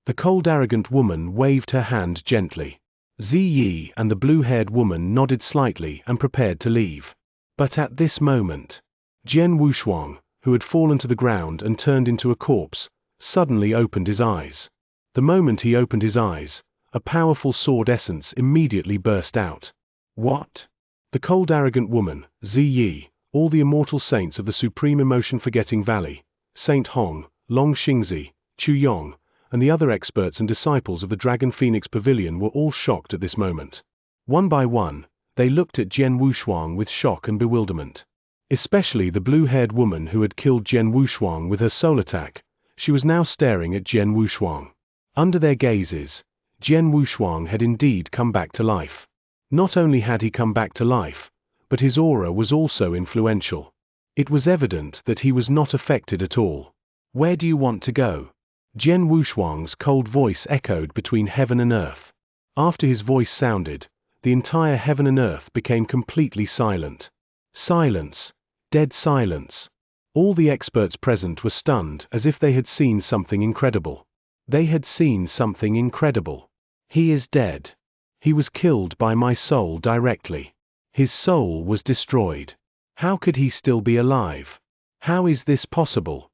The cold arrogant woman waved her hand gently. Ziyi and the blue-haired woman nodded slightly and prepared to leave. But at this moment, Jian Wushuang, who had fallen to the ground and turned into a corpse, suddenly opened his eyes. The moment he opened his eyes, a powerful sword essence immediately burst out. What? The cold arrogant woman, Ziyi, all the immortal saints of the Supreme Emotion Forgetting Valley, Saint Hong, Long Xianxia, Chu Yong, and the other experts and disciples of the Dragon Phoenix Pavilion were all shocked at this moment. One by one, they looked at Jian Wushuang with shock and bewilderment. Especially the blue-haired woman who had killed Jian Wushuang with her soul attack, she was now staring at Jian Wushuang. Under their gazes, Jian Wushuang had indeed come back to life. Not only had he come back to life, but his aura was also influential. It was evident that he was not affected at all. Where do you want to go? Jian Wushuang's cold voice echoed between heaven and earth. After his voice sounded, the entire heaven and earth became completely silent. Silence. Dead silence. All the experts present were stunned as if they had seen something incredible. They had seen something incredible. He is dead. He was killed by my soul directly. His soul was destroyed. How could he still be alive? How is this possible?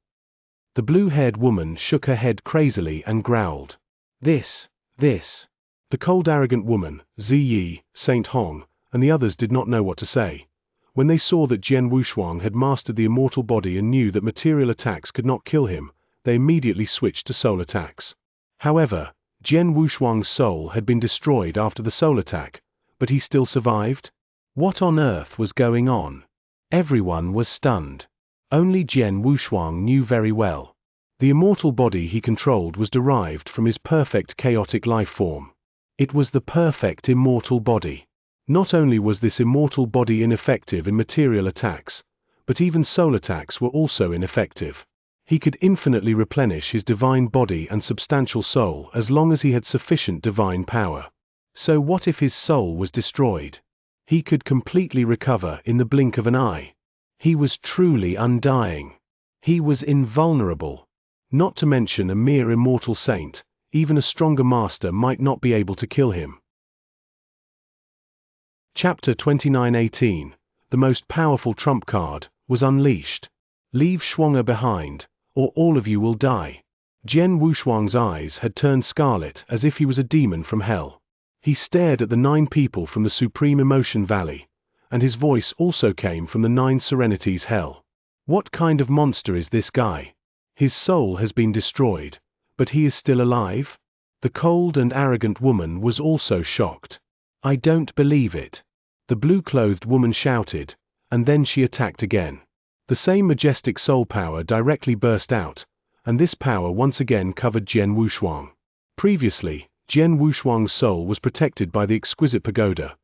The blue-haired woman shook her head crazily and growled. This. The cold arrogant woman, Ziyi, Saint Hong, and the others did not know what to say. When they saw that Jian Wushuang had mastered the immortal body and knew that material attacks could not kill him, they immediately switched to soul attacks. However, Jian Wushuang's soul had been destroyed after the soul attack, but he still survived? What on earth was going on? Everyone was stunned. Only Jian Wushuang knew very well. The immortal body he controlled was derived from his perfect chaotic life form. It was the perfect immortal body. Not only was this immortal body ineffective in material attacks, but even soul attacks were also ineffective. He could infinitely replenish his divine body and substantial soul as long as he had sufficient divine power. So what if his soul was destroyed? He could completely recover in the blink of an eye. He was truly undying. He was invulnerable. Not to mention a mere immortal saint, even a stronger master might not be able to kill him. Chapter 29:18, the most powerful trump card, was unleashed. Leave Xianxia behind, or all of you will die. Jian Wushuang's eyes had turned scarlet as if he was a demon from hell. He stared at the 9 people from the Supreme Emotion Valley, and his voice also came from the 9 Serenities Hell. What kind of monster is this guy? His soul has been destroyed, but he is still alive? The cold and arrogant woman was also shocked. I don't believe it. The blue-clothed woman shouted, and then she attacked again. The same majestic soul power directly burst out, and this power once again covered Jian Wushuang. Previously, Jian Wushuang's soul was protected by the exquisite pagoda,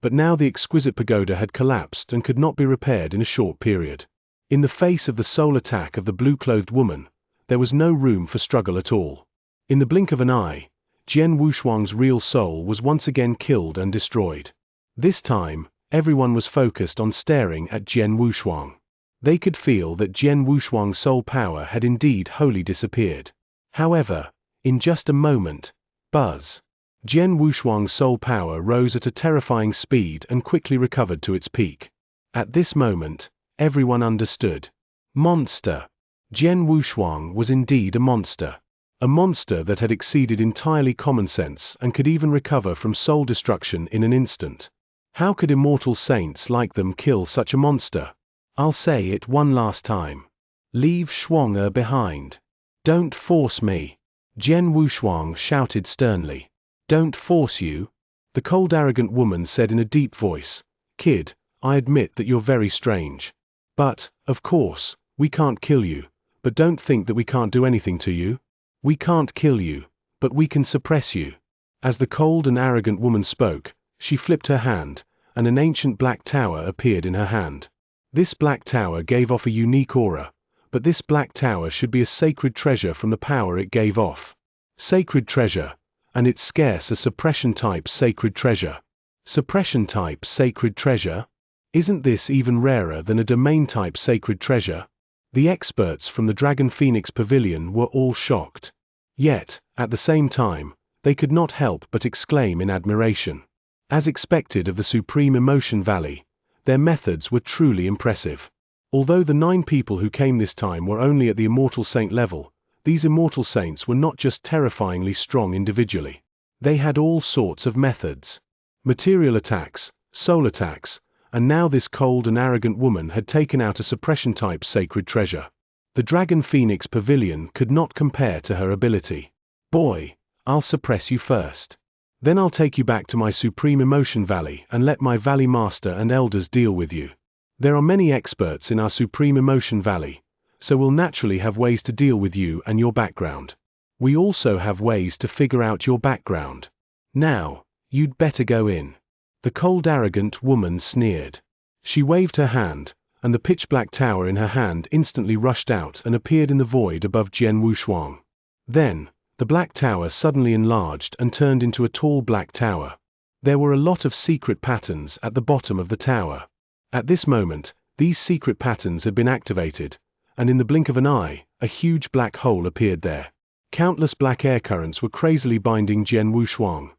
but now the exquisite pagoda had collapsed and could not be repaired in a short period. In the face of the soul attack of the blue-clothed woman, there was no room for struggle at all. In the blink of an eye, Jian Wushuang's real soul was once again killed and destroyed. This time, everyone was focused on staring at Jian Wushuang. They could feel that Jian Wushuang's soul power had indeed wholly disappeared. However, in just a moment, buzz. Jian Wushuang's soul power rose at a terrifying speed and quickly recovered to its peak. At this moment, everyone understood. Monster. Jian Wushuang was indeed a monster. A monster that had exceeded entirely common sense and could even recover from soul destruction in an instant. How could immortal saints like them kill such a monster? I'll say it one last time. Leave Xianxia behind. Don't force me. Jian Wushuang shouted sternly. Don't force you? The cold arrogant woman said in a deep voice. Kid, I admit that you're very strange. But, of course, we can't kill you, but don't think that we can't do anything to you. We can't kill you, but we can suppress you. As the cold and arrogant woman spoke, she flipped her hand, and an ancient black tower appeared in her hand. This black tower gave off a unique aura, but this black tower should be a sacred treasure from the power it gave off. Sacred treasure, and it's scarce a suppression-type sacred treasure. Suppression-type sacred treasure? Isn't this even rarer than a domain-type sacred treasure? The experts from the Dragon Phoenix Pavilion were all shocked. Yet, at the same time, they could not help but exclaim in admiration. As expected of the Supreme Emotion Valley, their methods were truly impressive. Although the 9 people who came this time were only at the Immortal Saint level, these Immortal Saints were not just terrifyingly strong individually. They had all sorts of methods. Material attacks, soul attacks, and now this cold and arrogant woman had taken out a suppression-type sacred treasure. The Dragon Phoenix Pavilion could not compare to her ability. Boy, I'll suppress you first. Then I'll take you back to my Supreme Emotion Valley and let my Valley Master and Elders deal with you. There are many experts in our Supreme Emotion Valley, so we'll naturally have ways to deal with you and your background. We also have ways to figure out your background. Now, you'd better go in. The cold arrogant woman sneered. She waved her hand, and the pitch-black tower in her hand instantly rushed out and appeared in the void above Jian Wushuang. Then, the black tower suddenly enlarged and turned into a tall black tower. There were a lot of secret patterns at the bottom of the tower. At this moment, these secret patterns had been activated, and in the blink of an eye, a huge black hole appeared there. Countless black air currents were crazily binding Jian Wushuang.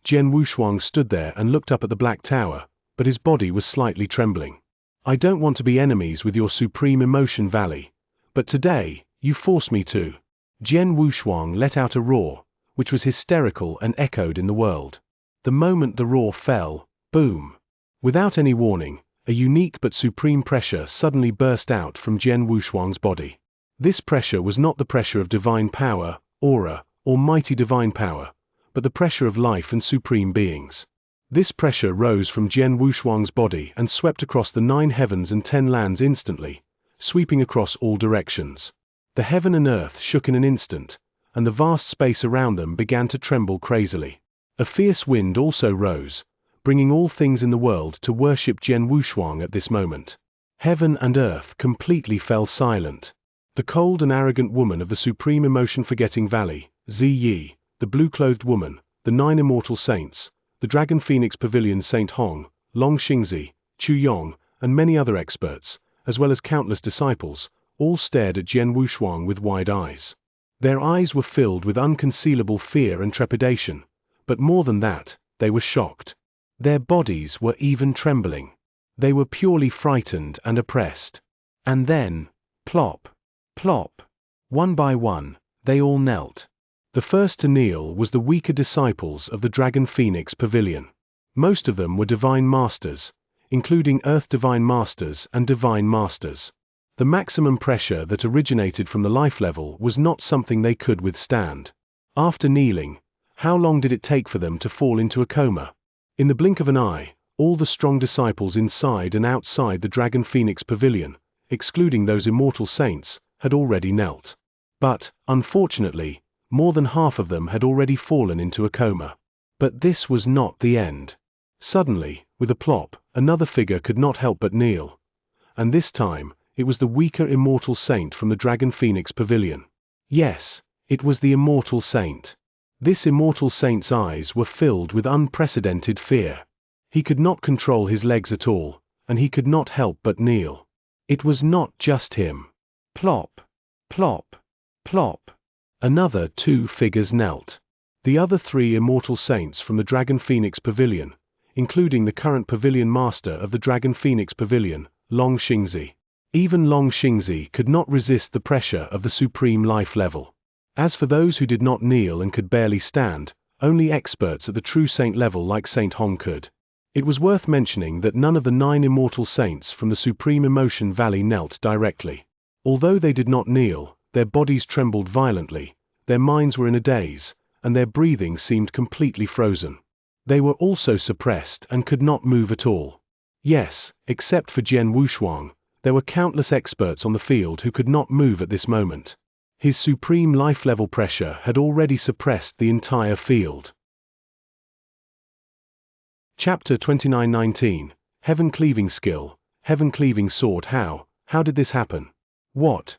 Jian Wushuang stood there and looked up at the black tower, but his body was slightly trembling. I don't want to be enemies with your Supreme Emotion Valley, but today, you force me to. Jian Wushuang let out a roar, which was hysterical and echoed in the world. The moment the roar fell, boom. Without any warning, a unique but supreme pressure suddenly burst out from Jian Wushuang's body. This pressure was not the pressure of divine power, aura, or mighty divine power, but the pressure of life and supreme beings. This pressure rose from Jian Wushuang's body and swept across the 9 heavens and 10 lands instantly, sweeping across all directions. The heaven and earth shook in an instant, and the vast space around them began to tremble crazily. A fierce wind also rose, bringing all things in the world to worship Jian Wushuang at this moment. Heaven and earth completely fell silent. The cold and arrogant woman of the supreme emotion-forgetting valley, Ziyi, the blue-clothed woman, the 9 immortal saints, the Dragon Phoenix Pavilion Saint Hong, Long Xingzi, Chu Yong, and many other experts, as well as countless disciples, all stared at Jian Wushuang with wide eyes. Their eyes were filled with unconcealable fear and trepidation, but more than that, they were shocked. Their bodies were even trembling. They were purely frightened and oppressed. And then, plop, plop, one by one, they all knelt. The first to kneel was the weaker disciples of the Dragon Phoenix Pavilion. Most of them were divine masters, including Earth Divine Masters and Divine Masters. The maximum pressure that originated from the life level was not something they could withstand. After kneeling, how long did it take for them to fall into a coma? In the blink of an eye, all the strong disciples inside and outside the Dragon Phoenix Pavilion, excluding those immortal saints, had already knelt. But, unfortunately, more than half of them had already fallen into a coma. But this was not the end. Suddenly, with a plop, another figure could not help but kneel. And this time, it was the weaker immortal saint from the Dragon Phoenix Pavilion. Yes, it was the immortal saint. This immortal saint's eyes were filled with unprecedented fear. He could not control his legs at all, and he could not help but kneel. It was not just him. Plop, plop, plop. Another 2 figures knelt. The other 3 immortal saints from the Dragon Phoenix Pavilion, including the current pavilion master of the Dragon Phoenix Pavilion, Long Xingzi. Even Long Xingzi could not resist the pressure of the supreme life level. As for those who did not kneel and could barely stand, only experts at the true saint level like Saint Hong could. It was worth mentioning that none of the 9 immortal saints from the Supreme Emotion Valley knelt directly. Although they did not kneel, their bodies trembled violently, their minds were in a daze, and their breathing seemed completely frozen. They were also suppressed and could not move at all. Yes, except for Jian Wushuang, there were countless experts on the field who could not move at this moment. His supreme life-level pressure had already suppressed the entire field. Chapter 29:19, Heaven-Cleaving Skill, Heaven-Cleaving Sword. How did this happen? What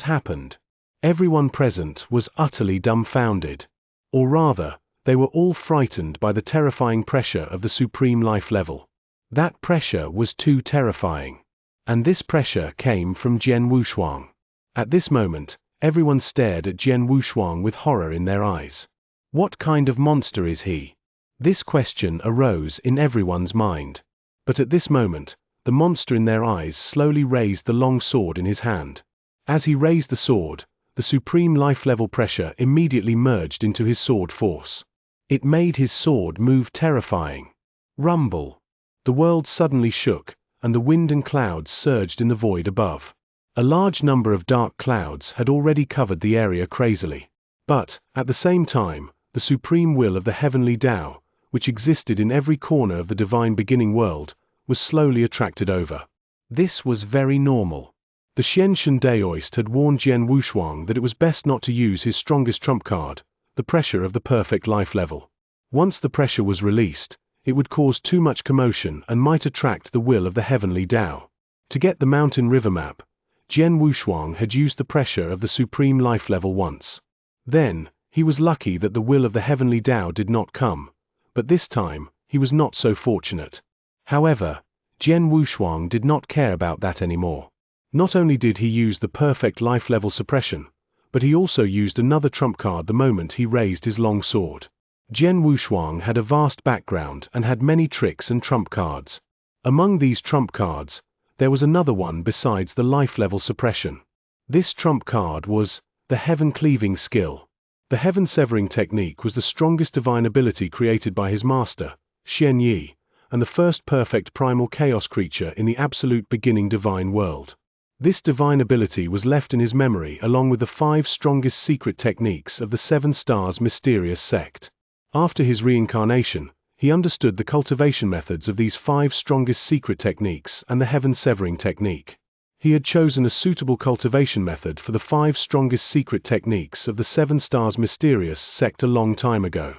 happened? Everyone present was utterly dumbfounded. Or rather, they were all frightened by the terrifying pressure of the supreme life level. That pressure was too terrifying. And this pressure came from Jian Wushuang. At this moment, everyone stared at Jian Wushuang with horror in their eyes. What kind of monster is he? This question arose in everyone's mind. But at this moment, the monster in their eyes slowly raised the long sword in his hand. As he raised the sword, the supreme life-level pressure immediately merged into his sword force. It made his sword move terrifying. Rumble. The world suddenly shook, and the wind and clouds surged in the void above. A large number of dark clouds had already covered the area crazily. But, at the same time, the supreme will of the heavenly Tao, which existed in every corner of the divine beginning world, was slowly attracted over. This was very normal. The Xianxia Daoist had warned Jian Wushuang that it was best not to use his strongest trump card, the pressure of the perfect life level. Once the pressure was released, it would cause too much commotion and might attract the will of the heavenly Tao. To get the mountain river map, Jian Wushuang had used the pressure of the supreme life level once. Then, he was lucky that the will of the heavenly Tao did not come, but this time, he was not so fortunate. However, Jian Wushuang did not care about that anymore. Not only did he use the perfect life level suppression, but he also used another trump card the moment he raised his long sword. Jian Wushuang had a vast background and had many tricks and trump cards. Among these trump cards, there was another one besides the life level suppression. This trump card was the heaven-cleaving skill. The heaven-severing technique was the strongest divine ability created by his master, Xianxia, and the first perfect primal chaos creature in the absolute beginning divine world. This divine ability was left in his memory along with the 5 strongest secret techniques of the 7 Stars mysterious sect. After his reincarnation, he understood the cultivation methods of these 5 strongest secret techniques and the heaven-severing technique. He had chosen a suitable cultivation method for the 5 strongest secret techniques of the 7 Stars mysterious sect a long time ago.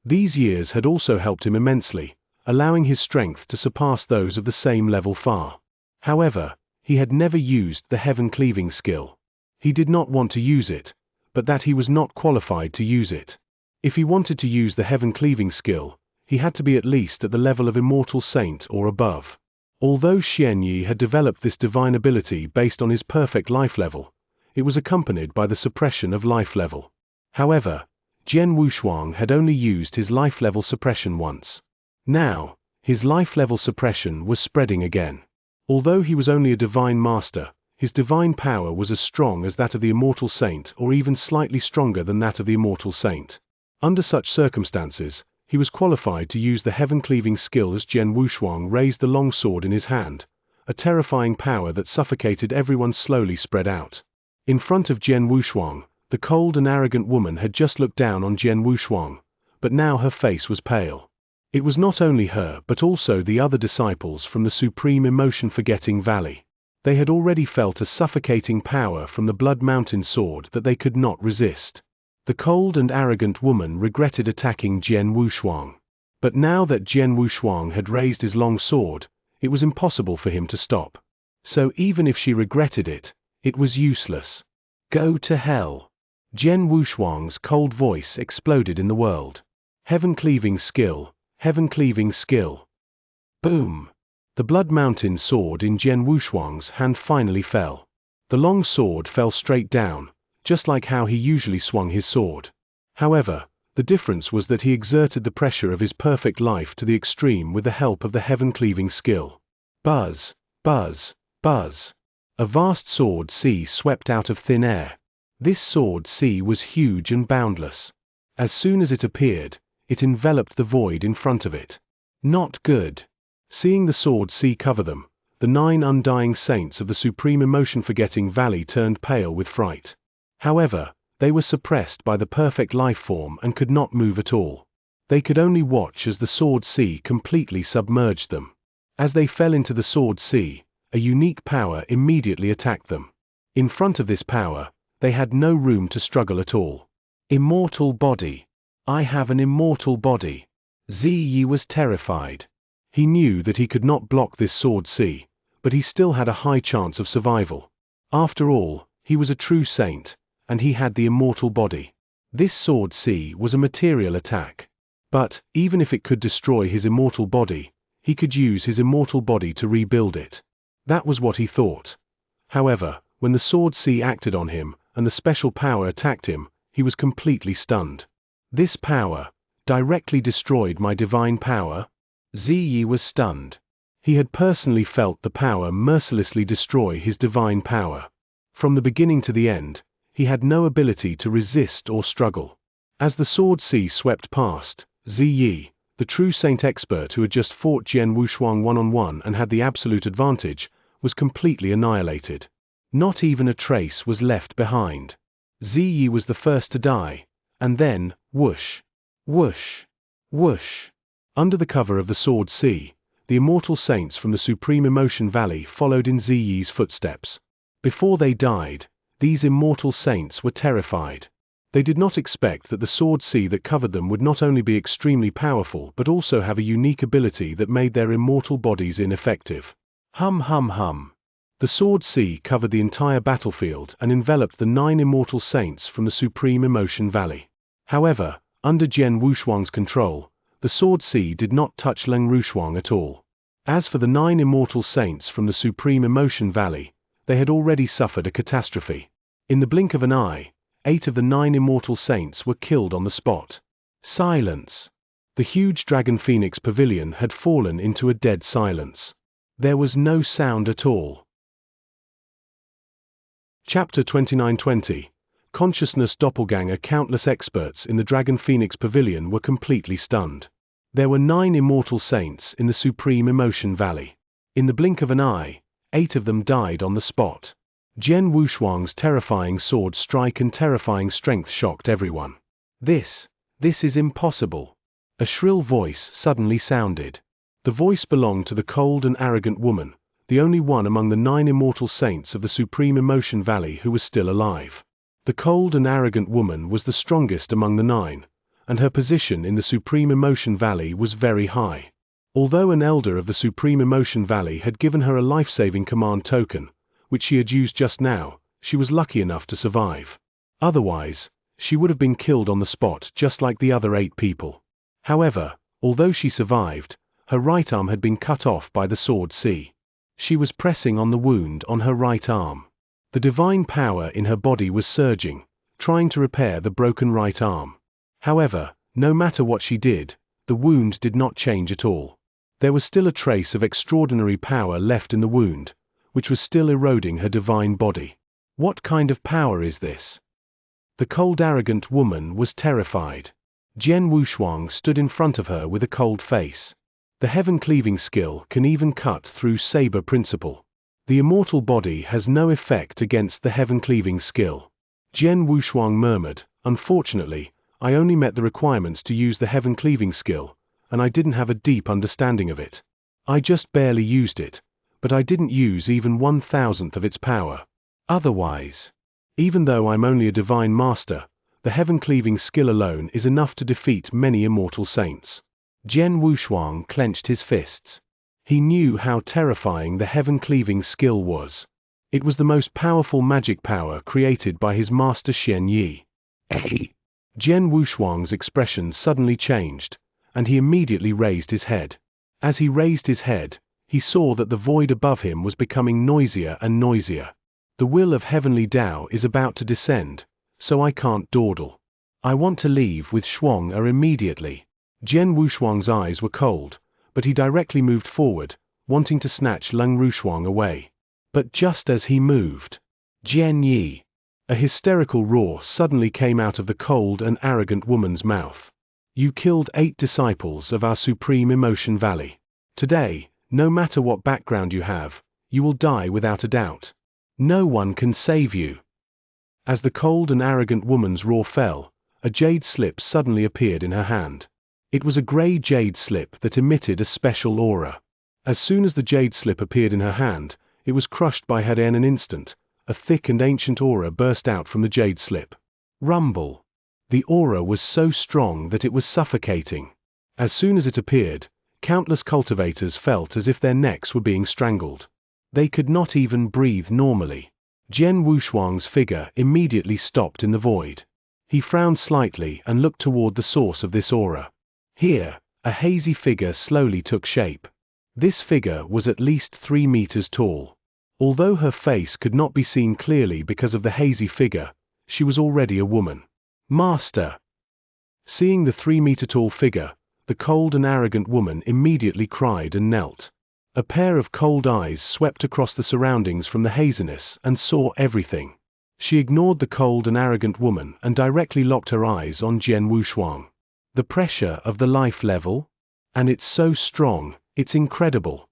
These years had also helped him immensely, allowing his strength to surpass those of the same level far. However, He had never used the heaven-cleaving skill. He did not want to use it, but that he was not qualified to use it. If he wanted to use the heaven-cleaving skill, he had to be at least at the level of immortal saint or above. Although Xianxia had developed this divine ability based on his perfect life level, it was accompanied by the suppression of life level. However, Jian Wushuang had only used his life level suppression once. Now, his life level suppression was spreading again. Although he was only a divine master, his divine power was as strong as that of the immortal saint or even slightly stronger than that of the immortal saint. Under such circumstances, he was qualified to use the heaven-cleaving skill as Jian Wushuang raised the long sword in his hand, a terrifying power that suffocated everyone slowly spread out. In front of Jian Wushuang, the cold and arrogant woman had just looked down on Jian Wushuang, but now her face was pale. It was not only her but also the other disciples from the Supreme Emotion-Forgetting Valley. They had already felt a suffocating power from the Blood Mountain sword that they could not resist. The cold and arrogant woman regretted attacking Jian Wushuang. But now that Jian Wushuang had raised his long sword, it was impossible for him to stop. So even if she regretted it, it was useless. Go to hell. Jian Wushuang's cold voice exploded in the world. Heaven-cleaving skill, heaven-cleaving skill. Boom! The Blood Mountain sword in Jian Wushuang's hand finally fell. The long sword fell straight down, just like how he usually swung his sword. However, the difference was that he exerted the pressure of his perfect life to the extreme with the help of the heaven-cleaving skill. Buzz, buzz, buzz. A vast sword sea swept out of thin air. This sword sea was huge and boundless. As soon as it appeared, it enveloped the void in front of it. Not good. Seeing the sword sea cover them, the 9 undying saints of the Supreme Emotion-Forgetting Valley turned pale with fright. However, they were suppressed by the perfect life form and could not move at all. They could only watch as the sword sea completely submerged them. As they fell into the sword sea, a unique power immediately attacked them. In front of this power, they had no room to struggle at all. Immortal body. I have an immortal body. Ziyi was terrified. He knew that he could not block this sword sea, but he still had a high chance of survival. After all, he was a true saint, and he had the immortal body. This sword sea was a material attack. But, even if it could destroy his immortal body, he could use his immortal body to rebuild it. That was what he thought. However, when the sword sea acted on him, and the special power attacked him, he was completely stunned. This power directly destroyed my divine power? Ziyi was stunned. He had personally felt the power mercilessly destroy his divine power. From the beginning to the end, he had no ability to resist or struggle. As the sword sea swept past, Ziyi, the true saint expert who had just fought Jian Wushuang one-on-one and had the absolute advantage, was completely annihilated. Not even a trace was left behind. Ziyi was the first to die, and then, whoosh, whoosh, whoosh. Under the cover of the sword sea, the immortal saints from the Supreme Emotion Valley followed in Ziyi's footsteps. Before they died, these immortal saints were terrified. They did not expect that the sword sea that covered them would not only be extremely powerful but also have a unique ability that made their immortal bodies ineffective. Hum hum hum. The sword sea covered the entire battlefield and enveloped the 9 immortal saints from the Supreme Emotion Valley. However, under Jian Wushuang's control, the sword sea did not touch Leng Rushuang at all. As for the 9 immortal saints from the Supreme Emotion Valley, they had already suffered a catastrophe. In the blink of an eye, 8 of the 9 immortal saints were killed on the spot. Silence. The huge Dragon Phoenix Pavilion had fallen into a dead silence. There was no sound at all. Chapter 2920. Consciousness Doppelganger. Countless experts in the Dragon Phoenix Pavilion were completely stunned. There were 9 immortal saints in the Supreme Emotion Valley. In the blink of an eye, 8 of them died on the spot. Jian Wushuang's terrifying sword strike and terrifying strength shocked everyone. This is impossible. A shrill voice suddenly sounded. The voice belonged to the cold and arrogant woman, the only one among the 9 immortal saints of the Supreme Emotion Valley who was still alive. The cold and arrogant woman was the strongest among the 9, and her position in the Supreme Emotion Valley was very high. Although an elder of the Supreme Emotion Valley had given her a life-saving command token, which she had used just now, she was lucky enough to survive. Otherwise, she would have been killed on the spot just like the other 8 people. However, although she survived, her right arm had been cut off by the sword C. She was pressing on the wound on her right arm. The divine power in her body was surging, trying to repair the broken right arm. However, no matter what she did, the wound did not change at all. There was still a trace of extraordinary power left in the wound, which was still eroding her divine body. What kind of power is this? The cold, arrogant woman was terrified. Jian Wushuang stood in front of her with a cold face. The heaven-cleaving skill can even cut through saber principle. The immortal body has no effect against the heaven-cleaving skill. Jian Wushuang murmured, "Unfortunately, I only met the requirements to use the heaven-cleaving skill, and I didn't have a deep understanding of it. I just barely used it, but I didn't use even 1,000th of its power. Otherwise, even though I'm only a divine master, the heaven-cleaving skill alone is enough to defeat many immortal saints." Jian Wushuang clenched his fists. He knew how terrifying the heaven-cleaving skill was. It was the most powerful magic power created by his master Xianxia. Jian Wushuang's expression suddenly changed, and he immediately raised his head. As he raised his head, he saw that the void above him was becoming noisier and noisier. The will of heavenly Tao is about to descend, so I can't dawdle. I want to leave with Shuang immediately. Jian Wushuang's eyes were cold, but he directly moved forward, wanting to snatch Leng Rushuang away. But just as he moved, Jian Yi, a hysterical roar suddenly came out of the cold and arrogant woman's mouth. "You killed 8 disciples of our Supreme Emotion Valley. Today, no matter what background you have, you will die without a doubt. No one can save you." As the cold and arrogant woman's roar fell, a jade slip suddenly appeared in her hand. It was a gray jade slip that emitted a special aura. As soon as the jade slip appeared in her hand, it was crushed by her in an instant. A thick and ancient aura burst out from the jade slip. Rumble. The aura was so strong that it was suffocating. As soon as it appeared, countless cultivators felt as if their necks were being strangled. They could not even breathe normally. Jian Wushuang's figure immediately stopped in the void. He frowned slightly and looked toward the source of this aura. Here, a hazy figure slowly took shape. This figure was at least 3 meters tall. Although her face could not be seen clearly because of the hazy figure, she was already a woman. "Master!" Seeing the 3-meter-tall figure, the cold and arrogant woman immediately cried and knelt. A pair of cold eyes swept across the surroundings from the haziness and saw everything. She ignored the cold and arrogant woman and directly locked her eyes on Jian Wushuang. The pressure of the life level? And it's so strong, it's incredible.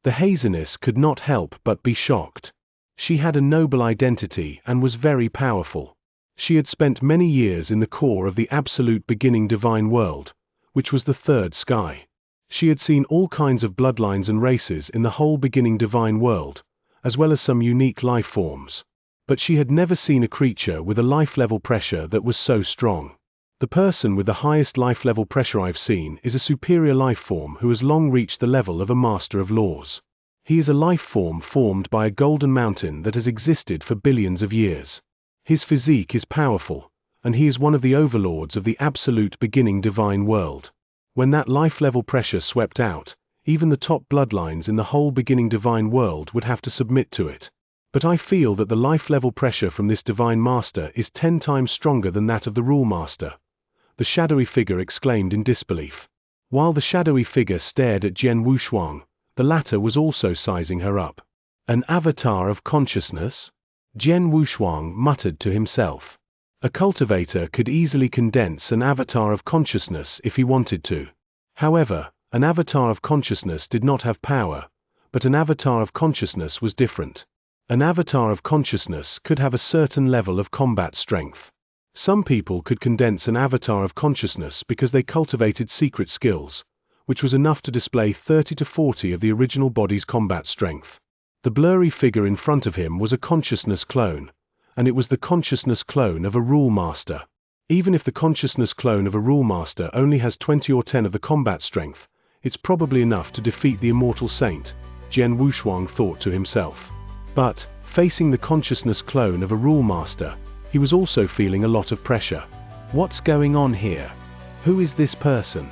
The haziness could not help but be shocked. She had a noble identity and was very powerful. She had spent many years in the core of the absolute beginning divine world, which was the third sky. She had seen all kinds of bloodlines and races in the whole beginning divine world, as well as some unique life forms. But she had never seen a creature with a life level pressure that was so strong. The person with the highest life level pressure I've seen is a superior life form who has long reached the level of a master of laws. He is a life form formed by a golden mountain that has existed for billions of years. His physique is powerful, and he is one of the overlords of the absolute beginning divine world. When that life level pressure swept out, even the top bloodlines in the whole beginning divine world would have to submit to it. But I feel that the life level pressure from this divine master is 10 times stronger than that of the rule master. The shadowy figure exclaimed in disbelief. While the shadowy figure stared at Jian Wushuang, the latter was also sizing her up. An avatar of consciousness? Jian Wushuang muttered to himself. A cultivator could easily condense an avatar of consciousness if he wanted to. However, an avatar of consciousness did not have power, but an avatar of consciousness was different. An avatar of consciousness could have a certain level of combat strength. Some people could condense an avatar of consciousness because they cultivated secret skills, which was enough to display 30 to 40 of the original body's combat strength. The blurry figure in front of him was a consciousness clone, and it was the consciousness clone of a rule master. Even if the consciousness clone of a rule master only has 20 or 10 of the combat strength, it's probably enough to defeat the immortal saint, Jian Wushuang thought to himself. But, facing the consciousness clone of a rule master, he was also feeling a lot of pressure. What's going on here? Who is this person?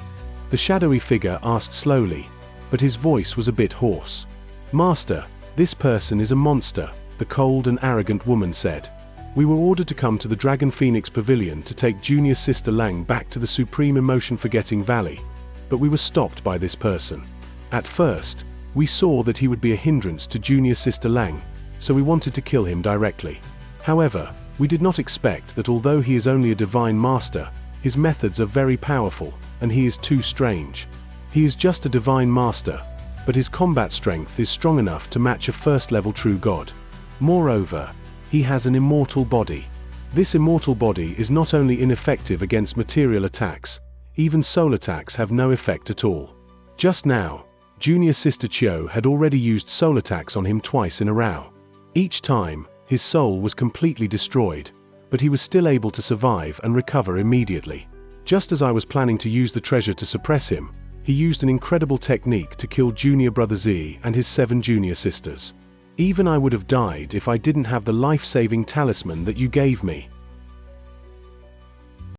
The shadowy figure asked slowly, but his voice was a bit hoarse. Master, this person is a monster, the cold and arrogant woman said. We were ordered to come to the Dragon Phoenix Pavilion to take Junior Sister Lang back to the Supreme Emotion Forgetting Valley, but we were stopped by this person. At first, we saw that he would be a hindrance to Junior Sister Lang, so we wanted to kill him directly. However, we did not expect that although he is only a divine master, his methods are very powerful, and he is too strange. He is just a divine master, but his combat strength is strong enough to match a first-level true god. Moreover, he has an immortal body. This immortal body is not only ineffective against material attacks, even soul attacks have no effect at all. Just now, Junior Sister Chio had already used soul attacks on him twice in a row. Each time, his soul was completely destroyed, but he was still able to survive and recover immediately. Just as I was planning to use the treasure to suppress him, he used an incredible technique to kill Junior Brother Z and his 7 junior sisters. Even I would have died if I didn't have the life-saving talisman that you gave me.